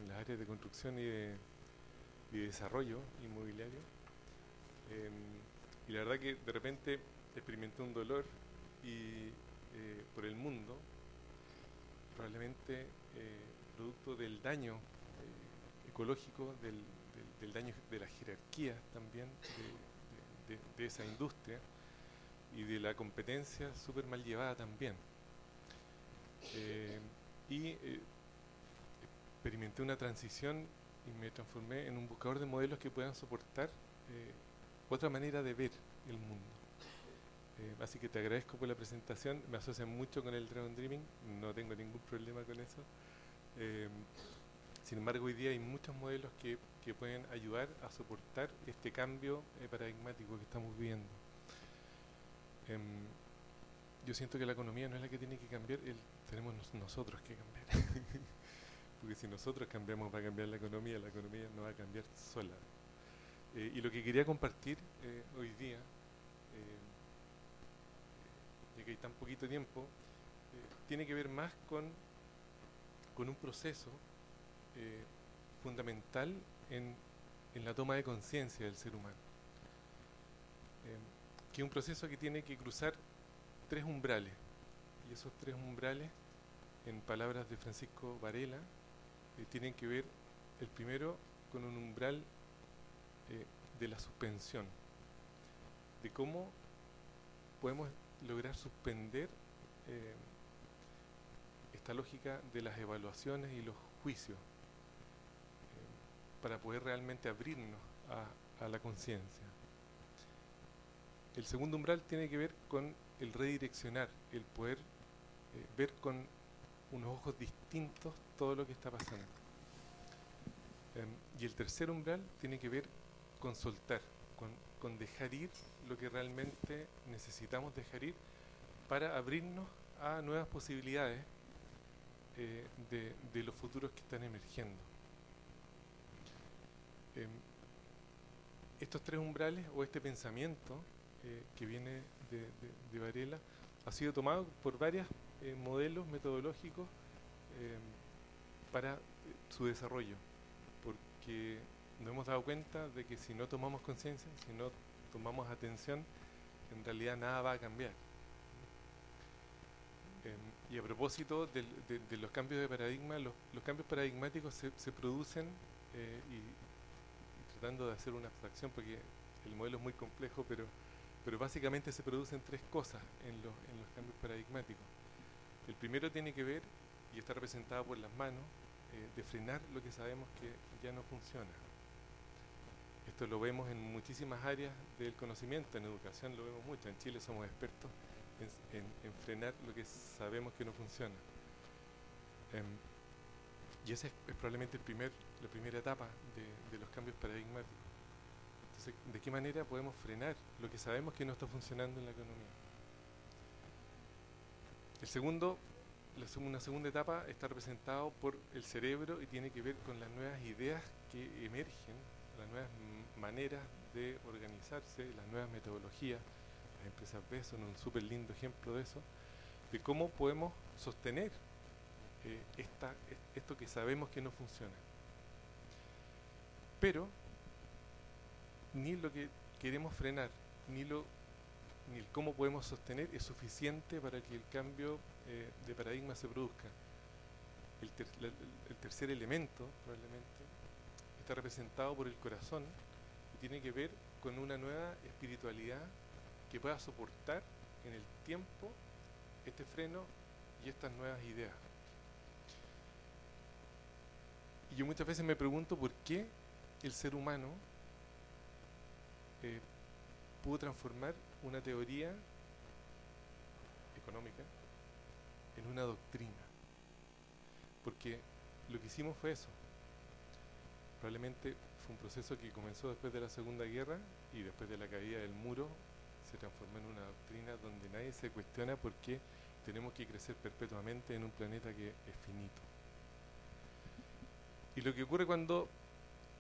en las áreas de construcción y de desarrollo inmobiliario. Y la verdad que de repente experimenté un dolor y por el mundo, probablemente producto del daño ecológico, del daño de las jerarquías también de esa industria y de la competencia súper mal llevada también. Experimenté una transición y me transformé en un buscador de modelos que puedan soportar otra manera de ver el mundo. Así que te agradezco por la presentación, me asocia mucho con el Dragon Dreaming, no tengo ningún problema con eso. Sin embargo, hoy día hay muchos modelos que pueden ayudar a soportar este cambio paradigmático que estamos viviendo. Yo siento que la economía no es la que tiene que cambiar, tenemos nosotros que cambiar. Porque si nosotros cambiamos va a cambiar la economía no va a cambiar sola. Y lo que quería compartir hoy día, ya que hay tan poquito tiempo, tiene que ver más con un proceso fundamental en la toma de conciencia del ser humano, que es un proceso que tiene que cruzar 3 umbrales, y esos 3 umbrales, en palabras de Francisco Varela, tienen que ver, el primero, con un umbral de la suspensión, de cómo podemos lograr suspender esta lógica de las evaluaciones y los juicios, para poder realmente abrirnos a la conciencia. El segundo umbral tiene que ver con el redireccionar, el poder ver con unos ojos distintos todo lo que está pasando. Y el tercer umbral tiene que ver con soltar, con dejar ir lo que realmente necesitamos dejar ir para abrirnos a nuevas posibilidades de los futuros que están emergiendo. Estos 3 umbrales o este pensamiento que viene de Varela ha sido tomado por varios modelos metodológicos para su desarrollo, porque nos hemos dado cuenta de que si no tomamos conciencia, si no tomamos atención, en realidad nada va a cambiar. Y a propósito de los cambios de paradigma, los cambios paradigmáticos se producen y tratando de hacer una abstracción porque el modelo es muy complejo, pero básicamente se producen 3 cosas en los cambios paradigmáticos. El primero tiene que ver, y está representado por las manos, de frenar lo que sabemos que ya no funciona. Esto lo vemos en muchísimas áreas del conocimiento, en educación lo vemos mucho, en Chile somos expertos en frenar lo que sabemos que no funciona. Y esa es probablemente la primera etapa de los cambios paradigmáticos. Entonces, ¿de qué manera podemos frenar lo que sabemos que no está funcionando en la economía? Una segunda etapa está representado por el cerebro y tiene que ver con las nuevas ideas que emergen, las nuevas maneras de organizarse, las nuevas metodologías. Las empresas B son un súper lindo ejemplo de eso, de cómo podemos sostener esto que sabemos que no funciona. Pero ni lo que queremos frenar, ni el cómo podemos sostener es suficiente para que el cambio de paradigma se produzca. El tercer elemento, probablemente, está representado por el corazón y tiene que ver con una nueva espiritualidad que pueda soportar en el tiempo este freno y estas nuevas ideas. Y yo muchas veces me pregunto por qué el ser humano pudo transformar una teoría económica en una doctrina, porque lo que hicimos fue eso. Probablemente fue un proceso que comenzó después de la Segunda Guerra y después de la caída del muro se transformó en una doctrina donde nadie se cuestiona por qué tenemos que crecer perpetuamente en un planeta que es finito. Y lo que ocurre cuando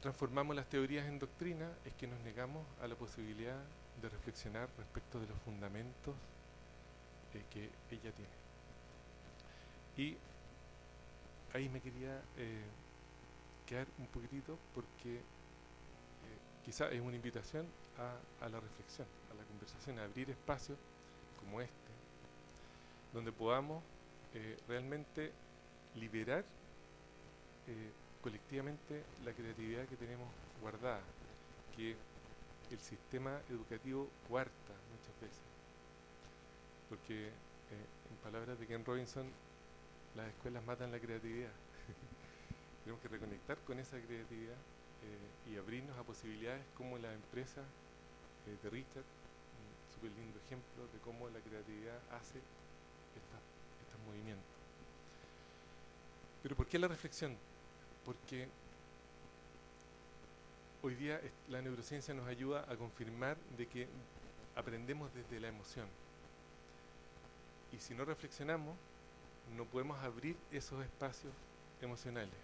transformamos las teorías en doctrina es que nos negamos a la posibilidad de reflexionar respecto de los fundamentos que ella tiene. Y ahí me quería quedar un poquitito porque quizá es una invitación a la reflexión, a la conversación, a abrir espacios como este, donde podamos realmente liberar colectivamente la creatividad que tenemos guardada, que el sistema educativo cuarta muchas veces. Porque, en palabras de Ken Robinson, las escuelas matan la creatividad. Tenemos que reconectar con esa creatividad y abrirnos a posibilidades como la empresa de Richard, un súper lindo ejemplo de cómo la creatividad hace estos movimientos. Pero ¿por qué la reflexión? Porque hoy día la neurociencia nos ayuda a confirmar de que aprendemos desde la emoción. Y si no reflexionamos, no podemos abrir esos espacios emocionales.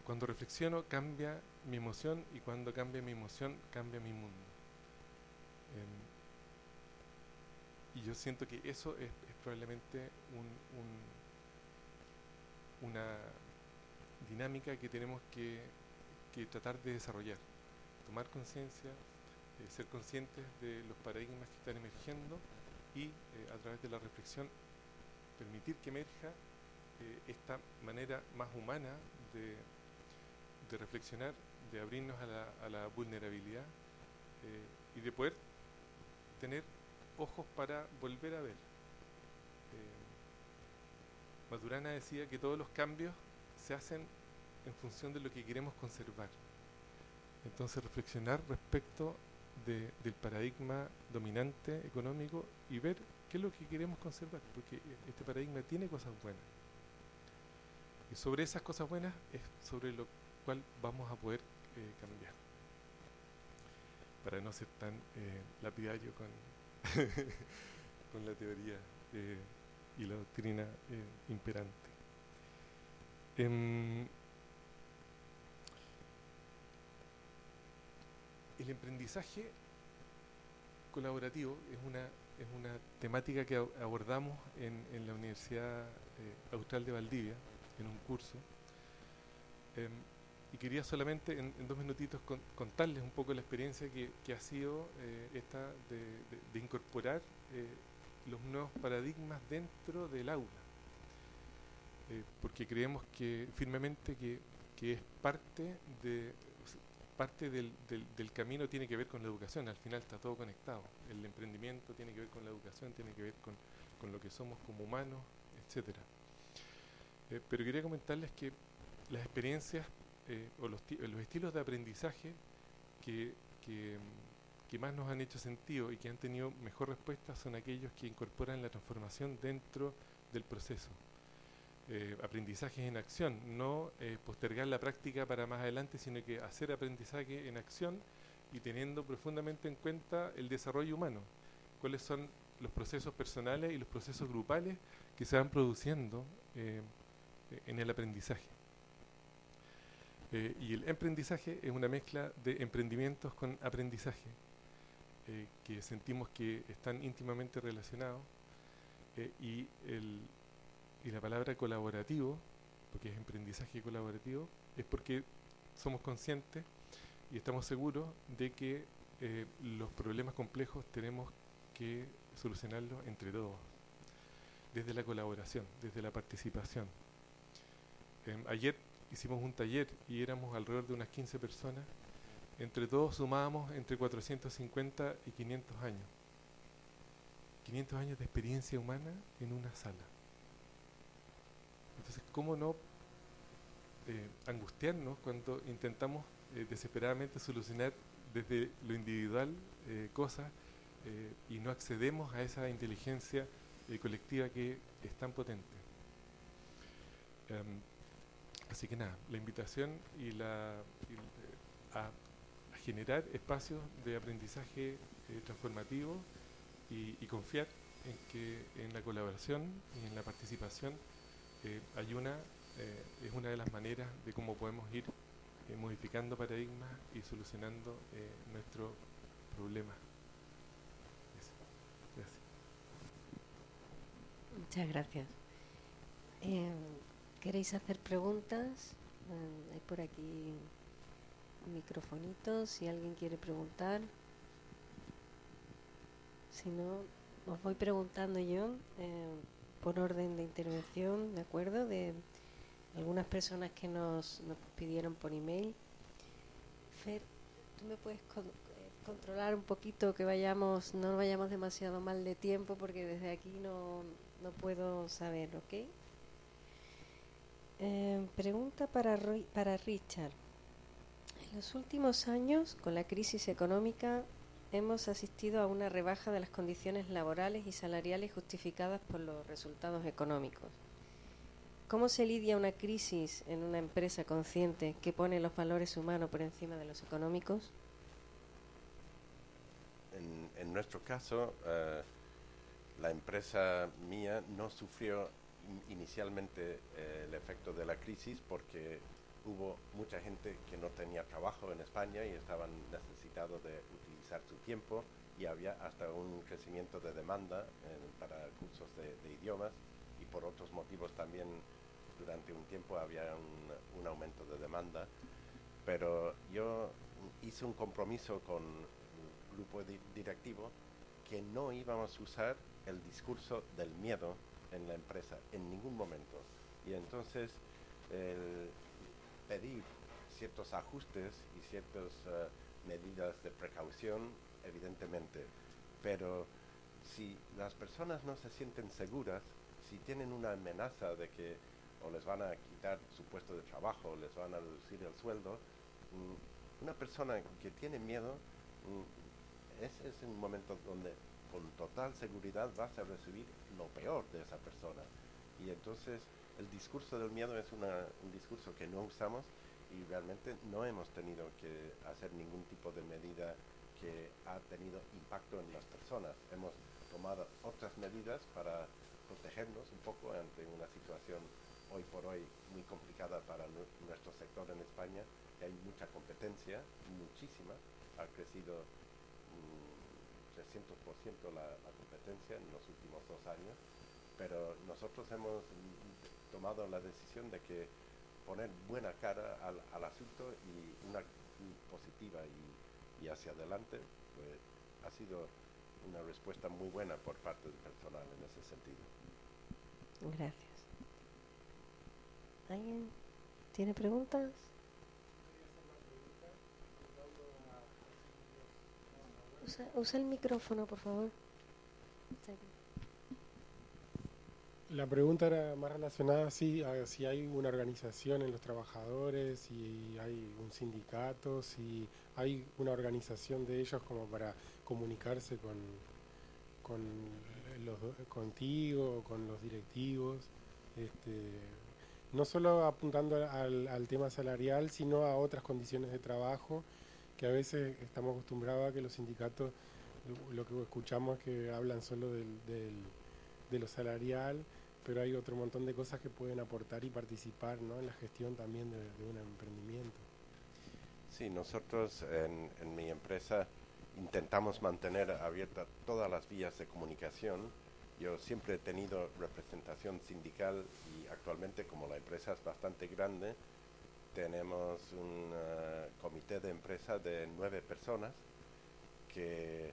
Cuando reflexiono, cambia mi emoción, y cuando cambia mi emoción, cambia mi mundo. Y yo siento que eso es probablemente una dinámica que tenemos que tratar de desarrollar. Tomar conciencia, ser conscientes de los paradigmas que están emergiendo y a través de la reflexión permitir que emerja esta manera más humana de reflexionar, de abrirnos a la vulnerabilidad y de poder tener ojos para volver a ver. Maturana decía que todos los cambios se hacen en función de lo que queremos conservar. Entonces reflexionar respecto del paradigma dominante económico y ver qué es lo que queremos conservar, porque este paradigma tiene cosas buenas. Y sobre esas cosas buenas es sobre lo cual vamos a poder cambiar. Para no ser tan lapidario con, con la teoría y la doctrina imperante. El emprendizaje colaborativo es una temática que abordamos en la Universidad Austral de Valdivia, en un curso. Y quería solamente en 2 minutitos contarles un poco la experiencia que ha sido esta de incorporar los nuevos paradigmas dentro del aula. Porque creemos que firmemente que es parte del camino, tiene que ver con la educación. Al final está todo conectado. El emprendimiento tiene que ver con la educación, tiene que ver con lo que somos como humanos, etcétera. Pero quería comentarles que las experiencias o los estilos de aprendizaje que más nos han hecho sentido y que han tenido mejor respuesta son aquellos que incorporan la transformación dentro del proceso. Aprendizajes en acción, no postergar la práctica para más adelante, sino que hacer aprendizaje en acción y teniendo profundamente en cuenta el desarrollo humano. Cuáles son los procesos personales y los procesos grupales que se van produciendo en el aprendizaje. Y el emprendizaje es una mezcla de emprendimientos con aprendizaje, que sentimos que están íntimamente relacionados, y la palabra colaborativo, porque es emprendizaje colaborativo, es porque somos conscientes y estamos seguros de que los problemas complejos tenemos que solucionarlos entre todos, desde la colaboración, desde la participación. Ayer hicimos un taller y éramos alrededor de unas 15 personas. Entre todos sumábamos entre 450 y 500 años. 500 años de experiencia humana en una sala. Entonces, ¿cómo no angustiarnos cuando intentamos desesperadamente solucionar desde lo individual cosas y no accedemos a esa inteligencia colectiva que es tan potente. Así que nada, la invitación a generar espacios de aprendizaje transformativo y confiar en que en la colaboración y en la participación es una de las maneras de cómo podemos ir modificando paradigmas y solucionando nuestros problemas. Eso. Gracias. Muchas gracias. ¿Queréis hacer preguntas? Hay por aquí un microfonito, si alguien quiere preguntar. Si no, os voy preguntando yo por orden de intervención, ¿de acuerdo? De algunas personas que nos pidieron por email. Fer, ¿tú me puedes controlar un poquito que no vayamos demasiado mal de tiempo? Porque desde aquí no puedo saber, ¿ok? Pregunta para Richard. En los últimos años, con la crisis económica, hemos asistido a una rebaja de las condiciones laborales y salariales justificadas por los resultados económicos. ¿Cómo se lidia una crisis en una empresa consciente que pone los valores humanos por encima de los económicos? En nuestro caso, la empresa mía no sufrió inicialmente el efecto de la crisis porque hubo mucha gente que no tenía trabajo en España y estaban necesitados de utilizar su tiempo, y había hasta un crecimiento de demanda para cursos de idiomas, y por otros motivos también durante un tiempo había un aumento de demanda. Pero yo hice un compromiso con el grupo directivo que no íbamos a usar el discurso del miedo en la empresa en ningún momento, y entonces pedir ciertos ajustes y ciertas medidas de precaución, evidentemente, pero si las personas no se sienten seguras, si tienen una amenaza de que o les van a quitar su puesto de trabajo, o les van a reducir el sueldo, una persona que tiene miedo, es un momento donde con total seguridad vas a recibir lo peor de esa persona. Y entonces el discurso del miedo es un discurso que no usamos, y realmente no hemos tenido que hacer ningún tipo de medida que ha tenido impacto en las personas. Hemos tomado otras medidas para protegernos un poco ante una situación hoy por hoy muy complicada para nuestro sector en España, que hay mucha competencia, muchísima, ha crecido 300% la competencia en los últimos 2 años, pero nosotros hemos tomado la decisión de que poner buena cara al asunto y una actitud positiva y hacia adelante, pues ha sido una respuesta muy buena por parte del personal en ese sentido. Gracias. ¿Alguien tiene preguntas? Usa el micrófono, por favor. La pregunta era más relacionada a si hay una organización en los trabajadores, si hay un sindicato, si hay una organización de ellos como para comunicarse contigo, con los directivos, no solo apuntando al tema salarial, sino a otras condiciones de trabajo, que a veces estamos acostumbrados a que los sindicatos, lo que escuchamos es que hablan solo de lo salarial, pero hay otro montón de cosas que pueden aportar y participar, ¿no?, en la gestión también de un emprendimiento. Sí, nosotros en mi empresa intentamos mantener abiertas todas las vías de comunicación. Yo siempre he tenido representación sindical, y actualmente, como la empresa es bastante grande, tenemos un comité de empresa de 9 personas que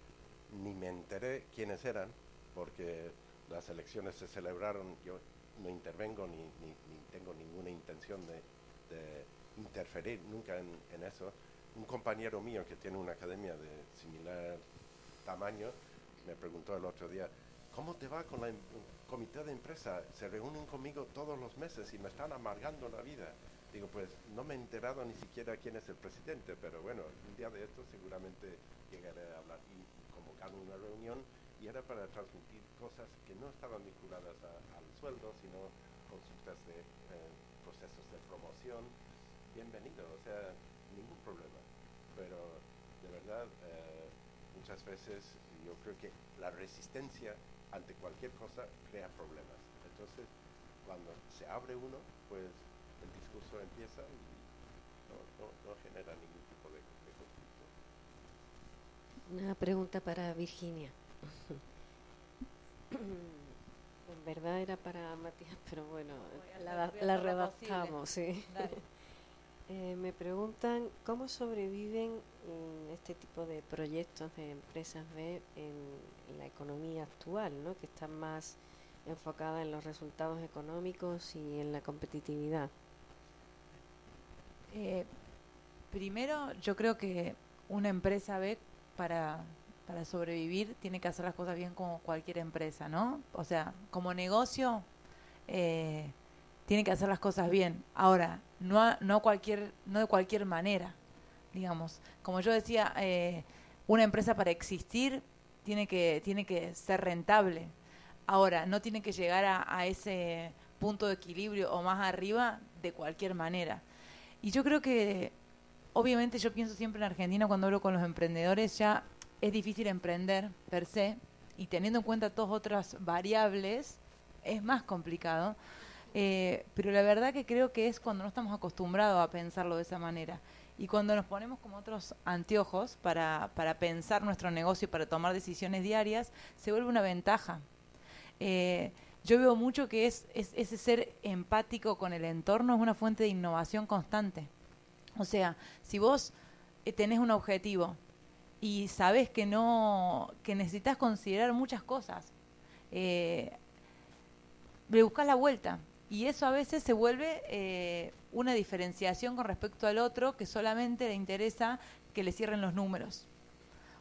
ni me enteré quiénes eran, porque las elecciones se celebraron. Yo no intervengo ni tengo ninguna intención de interferir nunca en eso. Un compañero mío que tiene una academia de similar tamaño me preguntó el otro día: ¿cómo te va con el comité de empresa? Se reúnen conmigo todos los meses y me están amargando la vida. Digo, pues no me he enterado ni siquiera quién es el presidente, pero bueno, un día de esto seguramente llegaré a hablar y convocar una reunión y era para transmitir cosas que no estaban vinculadas al sueldo, sino consultas de procesos de promoción. Bienvenido, o sea, ningún problema. Pero de verdad, muchas veces yo creo que la resistencia ante cualquier cosa crea problemas. Entonces, cuando se abre uno, pues el discurso empieza y no genera ningún tipo de conflicto. Una pregunta para Virginia. En verdad era para Matías, pero bueno, la redactamos, sí. Me preguntan cómo sobreviven este tipo de proyectos de empresas B en la economía actual, ¿no? Que están más enfocada en los resultados económicos y en la competitividad. Primero, yo creo que una empresa B para sobrevivir tiene que hacer las cosas bien como cualquier empresa, ¿no? O sea, como negocio tiene que hacer las cosas bien. Ahora, no de cualquier manera, digamos. Como yo decía, una empresa para existir tiene que ser rentable. Ahora, no tiene que llegar a ese punto de equilibrio o más arriba de cualquier manera. Y yo creo que, obviamente yo pienso siempre en Argentina cuando hablo con los emprendedores, ya es difícil emprender per se, y teniendo en cuenta todas otras variables, es más complicado. Pero la verdad que creo que es cuando no estamos acostumbrados a pensarlo de esa manera. Y cuando nos ponemos como otros anteojos para pensar nuestro negocio y para tomar decisiones diarias, se vuelve una ventaja. Yo veo mucho que ese ser empático con el entorno es una fuente de innovación constante. O sea, si vos tenés un objetivo y sabés que necesitas considerar muchas cosas, le buscás la vuelta. Y eso a veces se vuelve una diferenciación con respecto al otro que solamente le interesa que le cierren los números.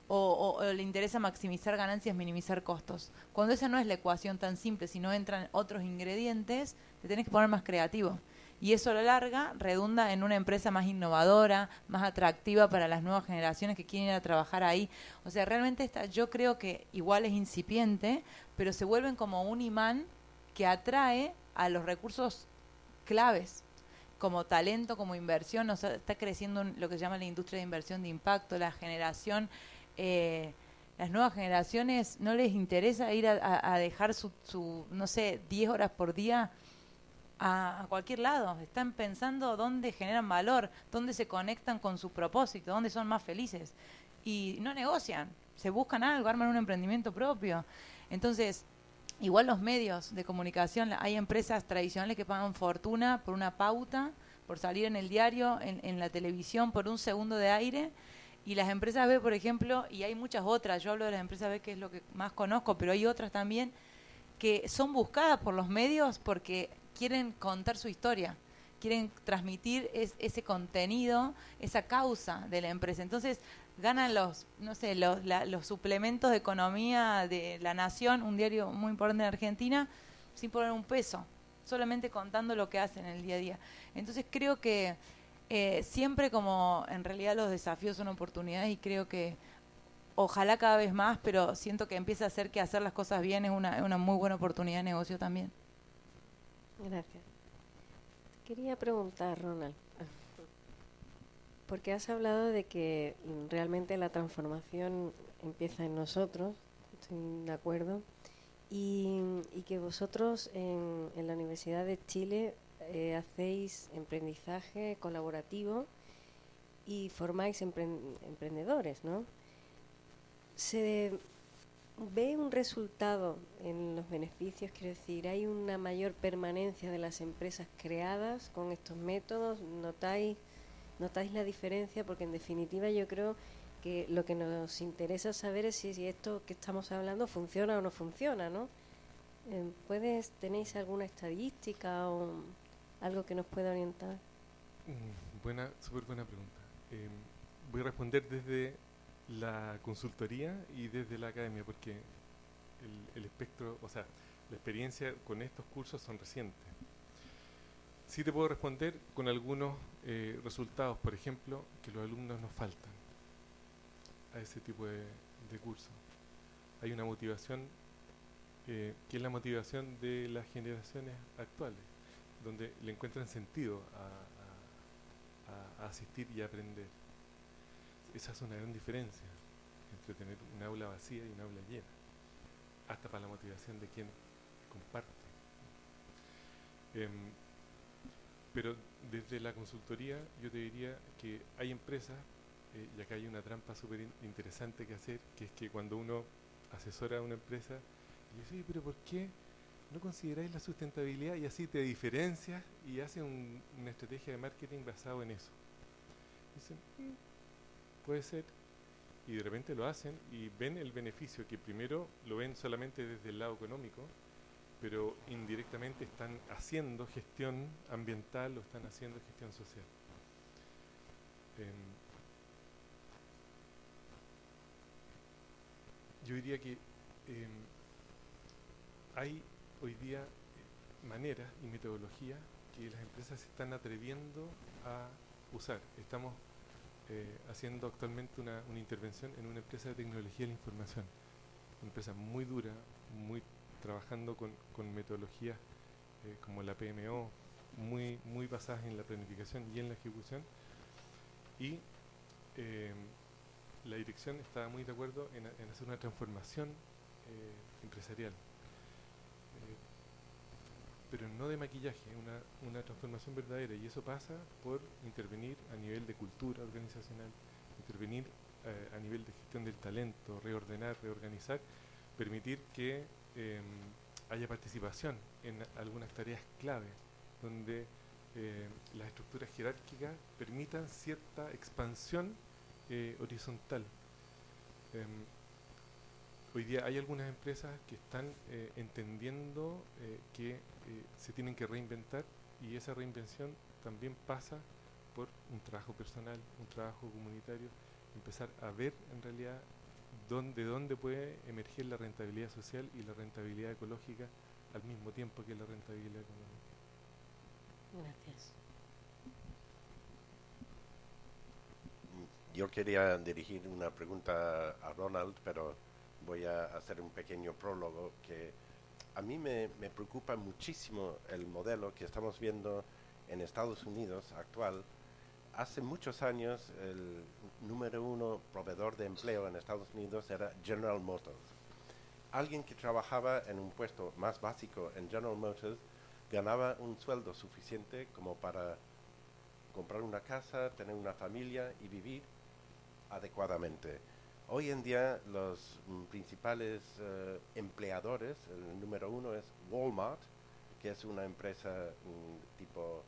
O le interesa maximizar ganancias, minimizar costos. Cuando esa no es la ecuación tan simple, si no entran otros ingredientes, te tenés que poner más creativo. Y eso a la larga redunda en una empresa más innovadora, más atractiva para las nuevas generaciones que quieren ir a trabajar ahí. O sea, realmente yo creo que igual es incipiente, pero se vuelven como un imán que atrae a los recursos claves, como talento, como inversión. O sea, está creciendo lo que se llama la industria de inversión de impacto, la generación. Las nuevas generaciones no les interesa ir a dejar su, no sé, 10 horas por día a cualquier lado. Están pensando dónde generan valor, dónde se conectan con su propósito, dónde son más felices. Y no negocian, se buscan algo, arman un emprendimiento propio. Entonces, igual los medios de comunicación, hay empresas tradicionales que pagan fortuna por una pauta, por salir en el diario, en la televisión, por un segundo de aire. Y las empresas B, por ejemplo, y hay muchas otras, yo hablo de las empresas B que es lo que más conozco, pero hay otras también que son buscadas por los medios porque quieren contar su historia, quieren transmitir ese contenido, esa causa de la empresa. Entonces ganan los suplementos de economía de La Nación, un diario muy importante en Argentina, sin poner un peso, solamente contando lo que hacen en el día a día. Entonces creo que siempre, como en realidad los desafíos son oportunidades, y creo que ojalá cada vez más, pero siento que empieza a ser que hacer las cosas bien es una muy buena oportunidad de negocio también. Gracias. Quería preguntar, Ronald, porque has hablado de que realmente la transformación empieza en nosotros, estoy de acuerdo, y que vosotros en la Universidad de Chile hacéis emprendizaje colaborativo y formáis emprendedores, ¿no? ¿Se ve un resultado en los beneficios? Quiero decir, ¿hay una mayor permanencia de las empresas creadas con estos métodos? ¿Notáis la diferencia? Porque en definitiva yo creo que lo que nos interesa saber es si esto que estamos hablando funciona o no funciona, ¿no? ¿Tenéis alguna estadística o algo que nos pueda orientar? Súper buena pregunta. Voy a responder desde la consultoría y desde la academia, porque el espectro, o sea, la experiencia con estos cursos son recientes. Sí te puedo responder con algunos resultados, por ejemplo, que los alumnos nos faltan a ese tipo de cursos. hay una motivación que es la motivación de las generaciones actuales, donde le encuentran sentido a asistir y a aprender. Esa es una gran diferencia entre tener un aula vacía y un aula llena, hasta para la motivación de quien comparte. Pero desde la consultoría yo te diría que hay empresas, y acá hay una trampa súper interesante que hacer, que es que cuando uno asesora a una empresa, y dice, pero ¿por qué no consideráis la sustentabilidad y así te diferencias y haces una estrategia de marketing basado en eso? Dicen, puede ser, y de repente lo hacen y ven el beneficio, que primero lo ven solamente desde el lado económico, pero indirectamente están haciendo gestión ambiental o están haciendo gestión social. Yo diría que hay hoy día maneras y metodologías que las empresas se están atreviendo a usar. Estamos haciendo actualmente una intervención en una empresa de tecnología de la información, una empresa muy dura, muy trabajando con metodologías como la PMO, muy basadas en la planificación y en la ejecución, y la dirección está muy de acuerdo en hacer una transformación empresarial, pero no de maquillaje, una transformación verdadera, y eso pasa por intervenir a nivel de cultura organizacional, intervenir a nivel de gestión del talento, reordenar, reorganizar, permitir que haya participación en algunas tareas clave, donde las estructuras jerárquicas permitan cierta expansión horizontal. Hoy día hay algunas empresas que están entendiendo que se tienen que reinventar, y esa reinvención también pasa por un trabajo personal, un trabajo comunitario, empezar a ver en realidad de dónde puede emerger la rentabilidad social y la rentabilidad ecológica al mismo tiempo que la rentabilidad económica. Gracias. Yo quería dirigir una pregunta a Ronald, pero voy a hacer un pequeño prólogo. Que a mí me preocupa muchísimo el modelo que estamos viendo en Estados Unidos actual. Hace muchos años el número uno proveedor de empleo en Estados Unidos era General Motors. Alguien que trabajaba en un puesto más básico en General Motors ganaba un sueldo suficiente como para comprar una casa, tener una familia y vivir adecuadamente. Hoy en día los principales empleadores, el número uno es Walmart, que es una empresa tipo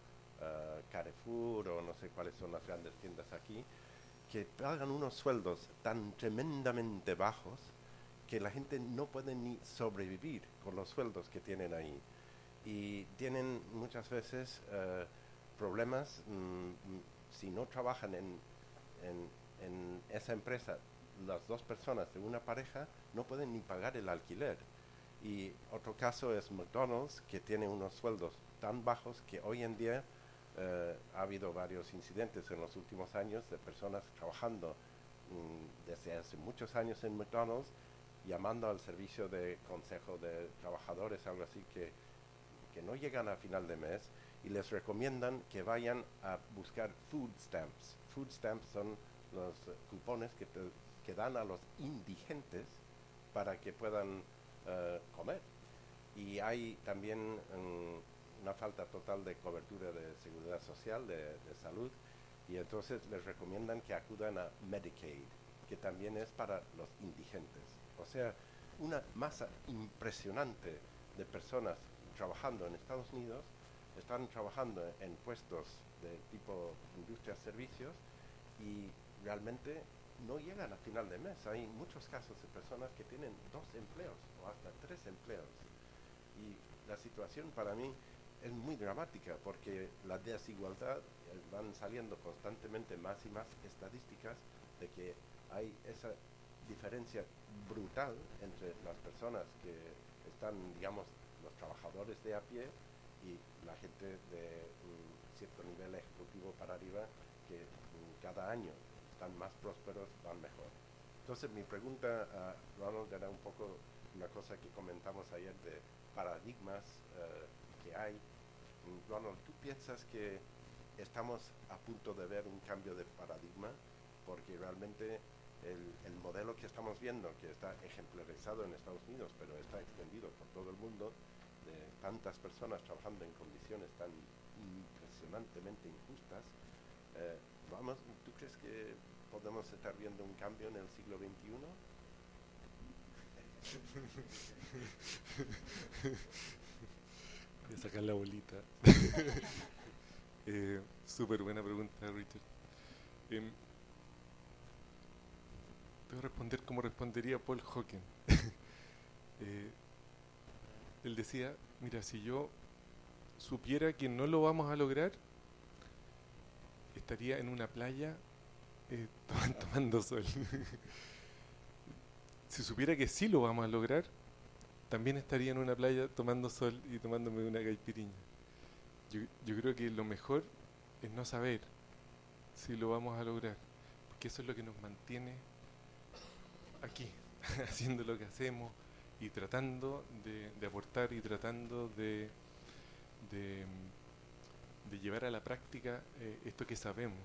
Carrefour o no sé cuáles son las grandes tiendas aquí, que pagan unos sueldos tan tremendamente bajos que la gente no puede ni sobrevivir con los sueldos que tienen ahí. Y tienen muchas veces problemas si no trabajan en esa empresa. Las dos personas de una pareja no pueden ni pagar el alquiler. Y otro caso es McDonald's, que tiene unos sueldos tan bajos que hoy en día ha habido varios incidentes en los últimos años de personas trabajando desde hace muchos años en McDonald's, llamando al servicio de consejo de trabajadores, algo así, que no llegan a final de mes, y les recomiendan que vayan a buscar food stamps. Food stamps son los cupones que dan a los indigentes para que puedan comer. Y hay también una falta total de cobertura de seguridad social, de salud, y entonces les recomiendan que acudan a Medicaid, que también es para los indigentes. O sea, una masa impresionante de personas trabajando en Estados Unidos están trabajando en puestos de tipo industria servicios y realmente no llegan a final de mes. Hay muchos casos de personas que tienen 2 empleos o hasta 3 empleos. Y la situación para mí es muy dramática, porque la desigualdad, van saliendo constantemente más y más estadísticas de que hay esa diferencia brutal entre las personas que están, digamos, los trabajadores de a pie y la gente de un cierto nivel ejecutivo para arriba, que cada año están más prósperos, van mejor. Entonces mi pregunta a Ronald era un poco una cosa que comentamos ayer de paradigmas que hay. Ronald, ¿tú piensas que estamos a punto de ver un cambio de paradigma? Porque realmente el modelo que estamos viendo, que está ejemplarizado en Estados Unidos, pero está extendido por todo el mundo, de tantas personas trabajando en condiciones tan impresionantemente injustas, ¿tú crees que podemos estar viendo un cambio en el siglo XXI? Voy a sacar la bolita. Súper buena pregunta, Richard. Te voy a responder como respondería Paul Hawken. Él decía, mira, si yo supiera que no lo vamos a lograr, estaría en una playa tomando sol. Si supiera que sí lo vamos a lograr, también estaría en una playa tomando sol y tomándome una caipiriña. Yo creo que lo mejor es no saber si lo vamos a lograr, porque eso es lo que nos mantiene aquí, haciendo lo que hacemos y tratando de aportar y tratando de llevar a la práctica esto que sabemos.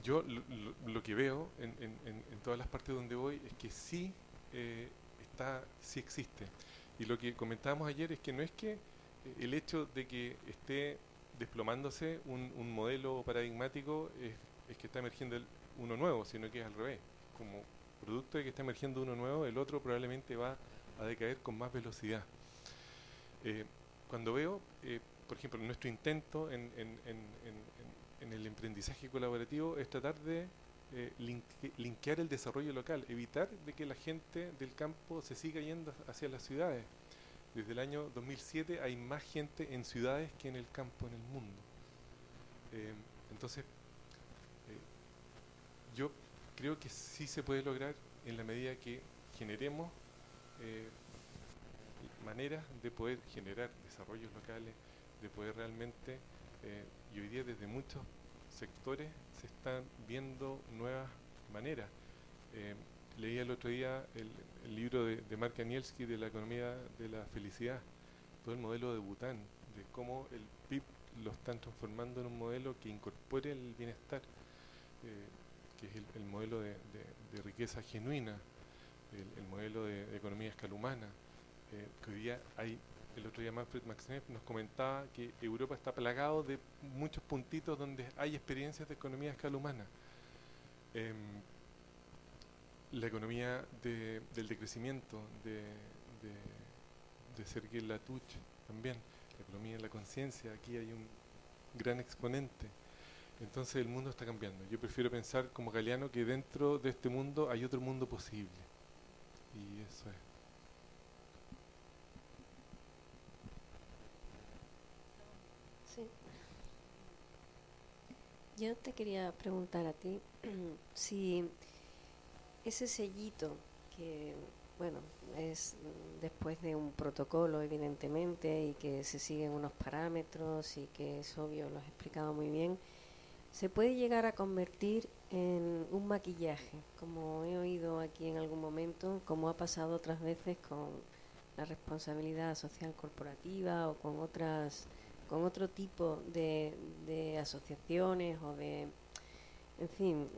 Yo lo que veo en todas las partes donde voy es que sí existe. Y lo que comentábamos ayer es que no es que el hecho de que esté desplomándose un modelo paradigmático es que está emergiendo uno nuevo, sino que es al revés. Como producto de que está emergiendo uno nuevo, el otro probablemente va a decaer con más velocidad. Cuando veo, por ejemplo, nuestro intento en el emprendizaje colaborativo es tratar de linkear el desarrollo local, evitar de que la gente del campo se siga yendo hacia las ciudades. Desde el año 2007 hay más gente en ciudades que en el campo en el mundo. Entonces, yo creo que sí se puede lograr en la medida que generemos maneras de poder generar desarrollos locales, de poder realmente, y hoy día desde muchos sectores se están viendo nuevas maneras. Leí el otro día el libro de Mark Anielski de la economía de la felicidad, todo el modelo de Bután, de cómo el PIB lo están transformando en un modelo que incorpore el bienestar, que es el modelo de riqueza genuina, el modelo de economía a escala humana, que hoy día hay. El otro día Manfred Maxneff nos comentaba que Europa está plagado de muchos puntitos donde hay experiencias de economía a escala humana. La economía del decrecimiento de Sergei Latouche también, la economía de la conciencia, aquí hay un gran exponente. Entonces el mundo está cambiando. Yo prefiero pensar como Galeano que dentro de este mundo hay otro mundo posible. Y eso es. Sí. Yo te quería preguntar a ti si ese sellito que, bueno, es después de un protocolo evidentemente y que se siguen unos parámetros y que es obvio, lo has explicado muy bien, se puede llegar a convertir en un maquillaje, como he oído aquí en algún momento, como ha pasado otras veces con la responsabilidad social corporativa o con otro tipo de asociaciones o de, en fin,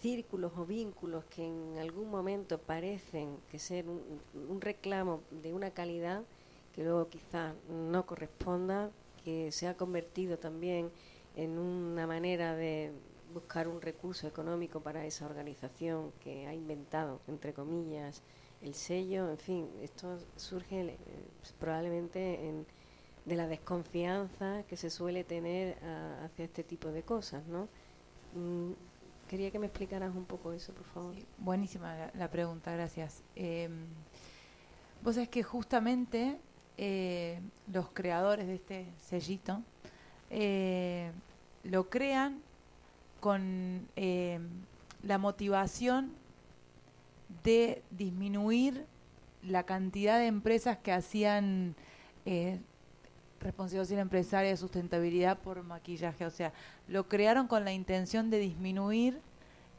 círculos o vínculos que en algún momento parecen que ser un reclamo de una calidad que luego quizás no corresponda, que se ha convertido también en una manera de buscar un recurso económico para esa organización que ha inventado, entre comillas, el sello. En fin, esto surge probablemente de la desconfianza que se suele tener hacia este tipo de cosas, ¿no? Quería que me explicaras un poco eso, por favor. Sí, buenísima la pregunta, gracias. Vos sabés que justamente los creadores de este sellito lo crean con la motivación de disminuir la cantidad de empresas que hacían responsabilidad social empresaria de sustentabilidad por maquillaje. O sea, lo crearon con la intención de disminuir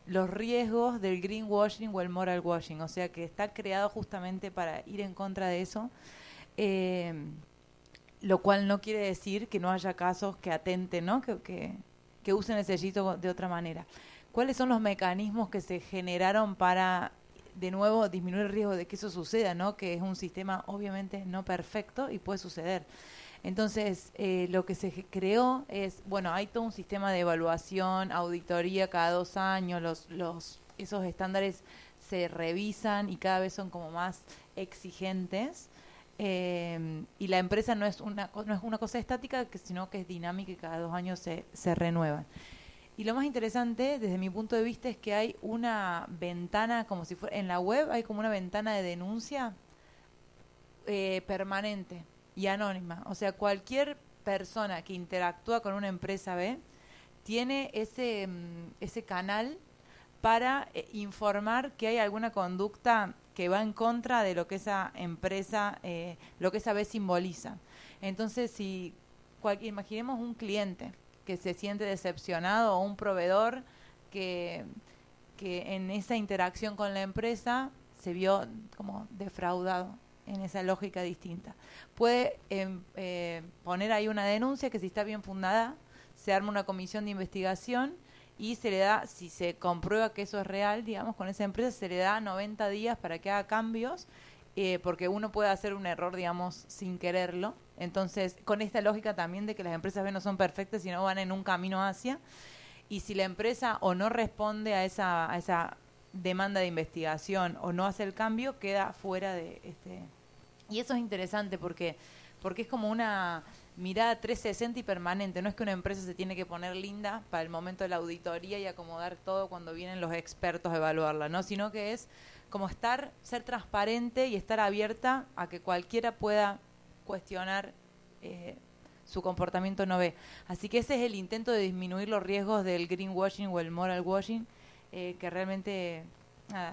los riesgos del greenwashing o el moral washing. O sea, que está creado justamente para ir en contra de eso. Lo cual no quiere decir que no haya casos que atenten, ¿no? Que usen el sellito de otra manera. ¿Cuáles son los mecanismos que se generaron para, de nuevo, disminuir el riesgo de que eso suceda, ¿no? Que es un sistema obviamente no perfecto y puede suceder. Entonces, lo que se creó es, bueno, hay todo un sistema de evaluación, auditoría cada 2 años, esos estándares se revisan y cada vez son como más exigentes. Y la empresa no es una cosa estática, sino que es dinámica y cada 2 años se renuevan. Y lo más interesante, desde mi punto de vista, es que hay una ventana, como si fuera en la web, hay como una ventana de denuncia permanente y anónima. O sea, cualquier persona que interactúa con una empresa B tiene ese canal para informar que hay alguna conducta que va en contra de lo que esa empresa, lo que esa B simboliza. Entonces, si imaginemos un cliente que se siente decepcionado o un proveedor que en esa interacción con la empresa se vio como defraudado en esa lógica distinta. Puede poner ahí una denuncia que si está bien fundada, se arma una comisión de investigación y se le da, si se comprueba que eso es real, digamos, con esa empresa, se le da 90 días para que haga cambios, porque uno puede hacer un error, digamos, sin quererlo. Entonces, con esta lógica también de que las empresas B no son perfectas, sino van en un camino hacia, y si la empresa o no responde a esa demanda de investigación o no hace el cambio, queda fuera de Y eso es interesante porque es como una mirada 360 y permanente. No es que una empresa se tiene que poner linda para el momento de la auditoría y acomodar todo cuando vienen los expertos a evaluarla, ¿no? Sino que es como ser transparente y estar abierta a que cualquiera pueda cuestionar su comportamiento no B. Así que ese es el intento de disminuir los riesgos del greenwashing o el moral washing, que realmente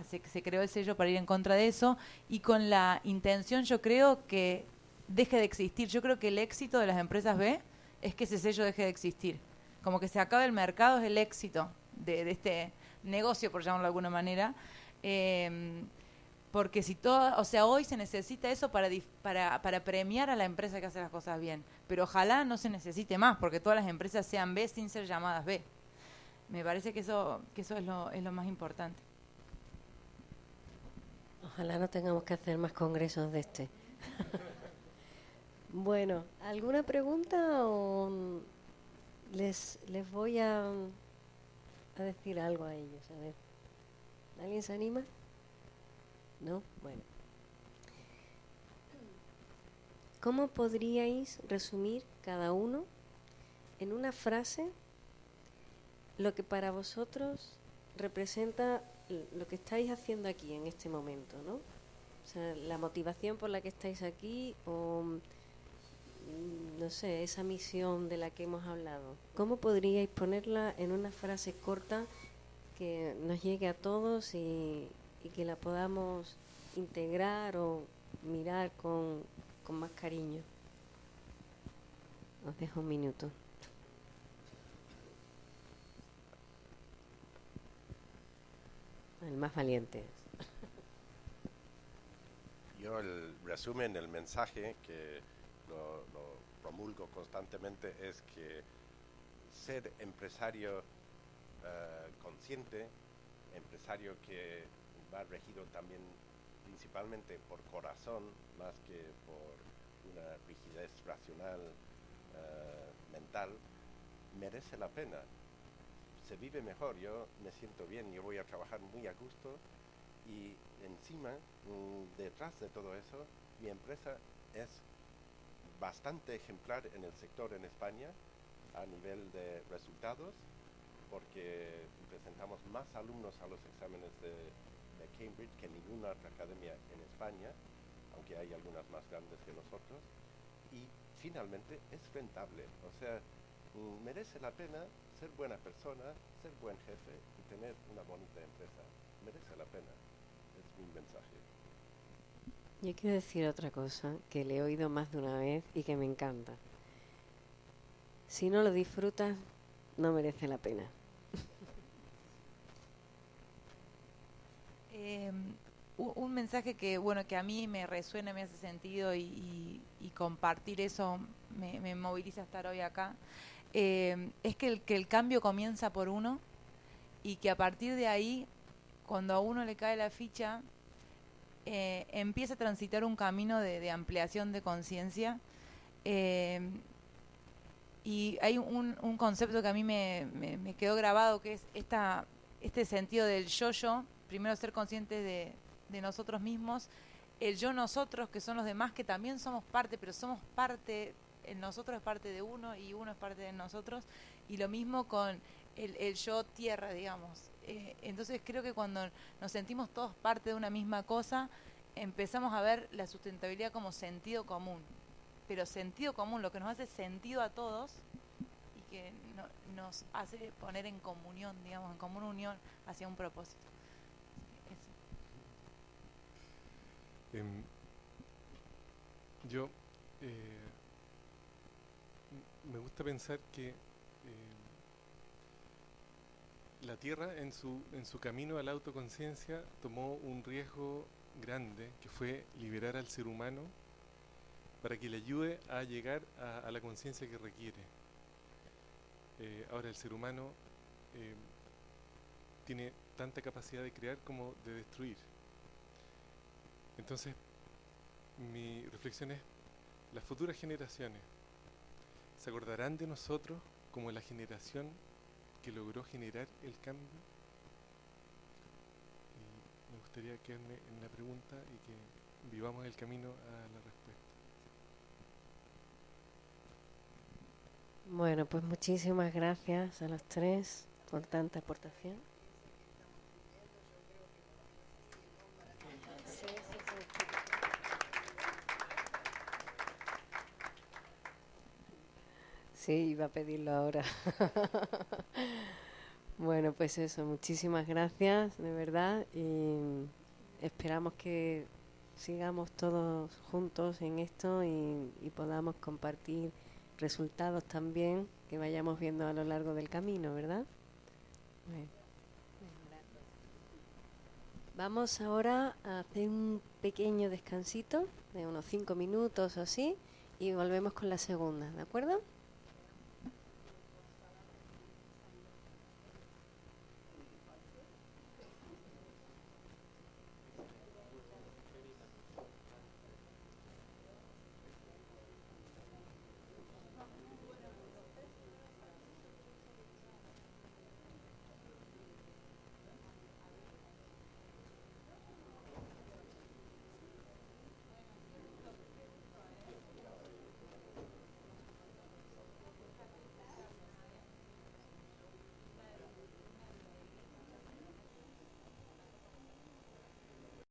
se creó el sello para ir en contra de eso, y con la intención, yo creo, que deje de existir. Yo creo que el éxito de las empresas B es que ese sello deje de existir. Como que se acabe el mercado es el éxito de este negocio, por llamarlo de alguna manera. Porque hoy se necesita eso para premiar a la empresa que hace las cosas bien. Pero ojalá no se necesite más, porque todas las empresas sean B sin ser llamadas B. Me parece que eso es lo más importante. Ojalá no tengamos que hacer más congresos de este. Bueno, ¿alguna pregunta o les voy a decir algo a ellos? A ver, ¿alguien se anima? ¿No? Bueno. ¿Cómo podríais resumir cada uno en una frase lo que para vosotros representa lo que estáis haciendo aquí en este momento, ¿no? O sea, la motivación por la que estáis aquí o, no sé, esa misión de la que hemos hablado. ¿Cómo podríais ponerla en una frase corta que nos llegue a todos y que la podamos integrar o mirar con más cariño? Os dejo un minuto. El más valiente. Yo el resumen, el mensaje que lo promulgo constantemente es que ser empresario consciente, empresario que va regido también principalmente por corazón más que por una rigidez racional mental, merece la pena. Se vive mejor, yo me siento bien, yo voy a trabajar muy a gusto y encima, detrás de todo eso, mi empresa es bastante ejemplar en el sector en España a nivel de resultados, porque presentamos más alumnos a los exámenes de Cambridge que ninguna otra academia en España, aunque hay algunas más grandes que nosotros, y finalmente es rentable, o sea, merece la pena ser buena persona, ser buen jefe y tener una bonita empresa. Merece la pena. Es mi mensaje. Yo quiero decir otra cosa que le he oído más de una vez y que me encanta. Si no lo disfrutas, no merece la pena. Un mensaje que bueno, que a mí me resuena, me hace sentido y compartir eso me moviliza a estar hoy acá, es que el cambio comienza por uno y que a partir de ahí, cuando a uno le cae la ficha, empieza a transitar un camino de ampliación de conciencia. Y hay un concepto que a mí me quedó grabado, que es este sentido del yo-yo. Primero ser conscientes de nosotros mismos, el yo-nosotros, que son los demás, que también somos parte, pero somos parte, el nosotros es parte de uno y uno es parte de nosotros, y lo mismo con el yo-tierra, digamos. Entonces creo que cuando nos sentimos todos parte de una misma cosa, empezamos a ver la sustentabilidad como sentido común. Pero sentido común, lo que nos hace sentido a todos y que nos hace poner en comunión, digamos, en común unión hacia un propósito. Eso. Yo me gusta pensar que la Tierra en su camino a la autoconciencia tomó un riesgo grande, que fue liberar al ser humano para que le ayude a llegar a la conciencia que requiere. Ahora el ser humano tiene tanta capacidad de crear como de destruir. Entonces, mi reflexión es, las futuras generaciones se acordarán de nosotros como la generación que logró generar el cambio. Y me gustaría quedarme en la pregunta y que vivamos el camino a la respuesta. Bueno, pues muchísimas gracias a los tres por tanta aportación. Sí, iba a pedirlo ahora. Bueno, pues eso, muchísimas gracias, de verdad, y esperamos que sigamos todos juntos en esto y podamos compartir resultados también que vayamos viendo a lo largo del camino, ¿verdad? Bueno. Vamos ahora a hacer un pequeño descansito de unos 5 minutos o así y volvemos con la segunda, ¿de acuerdo?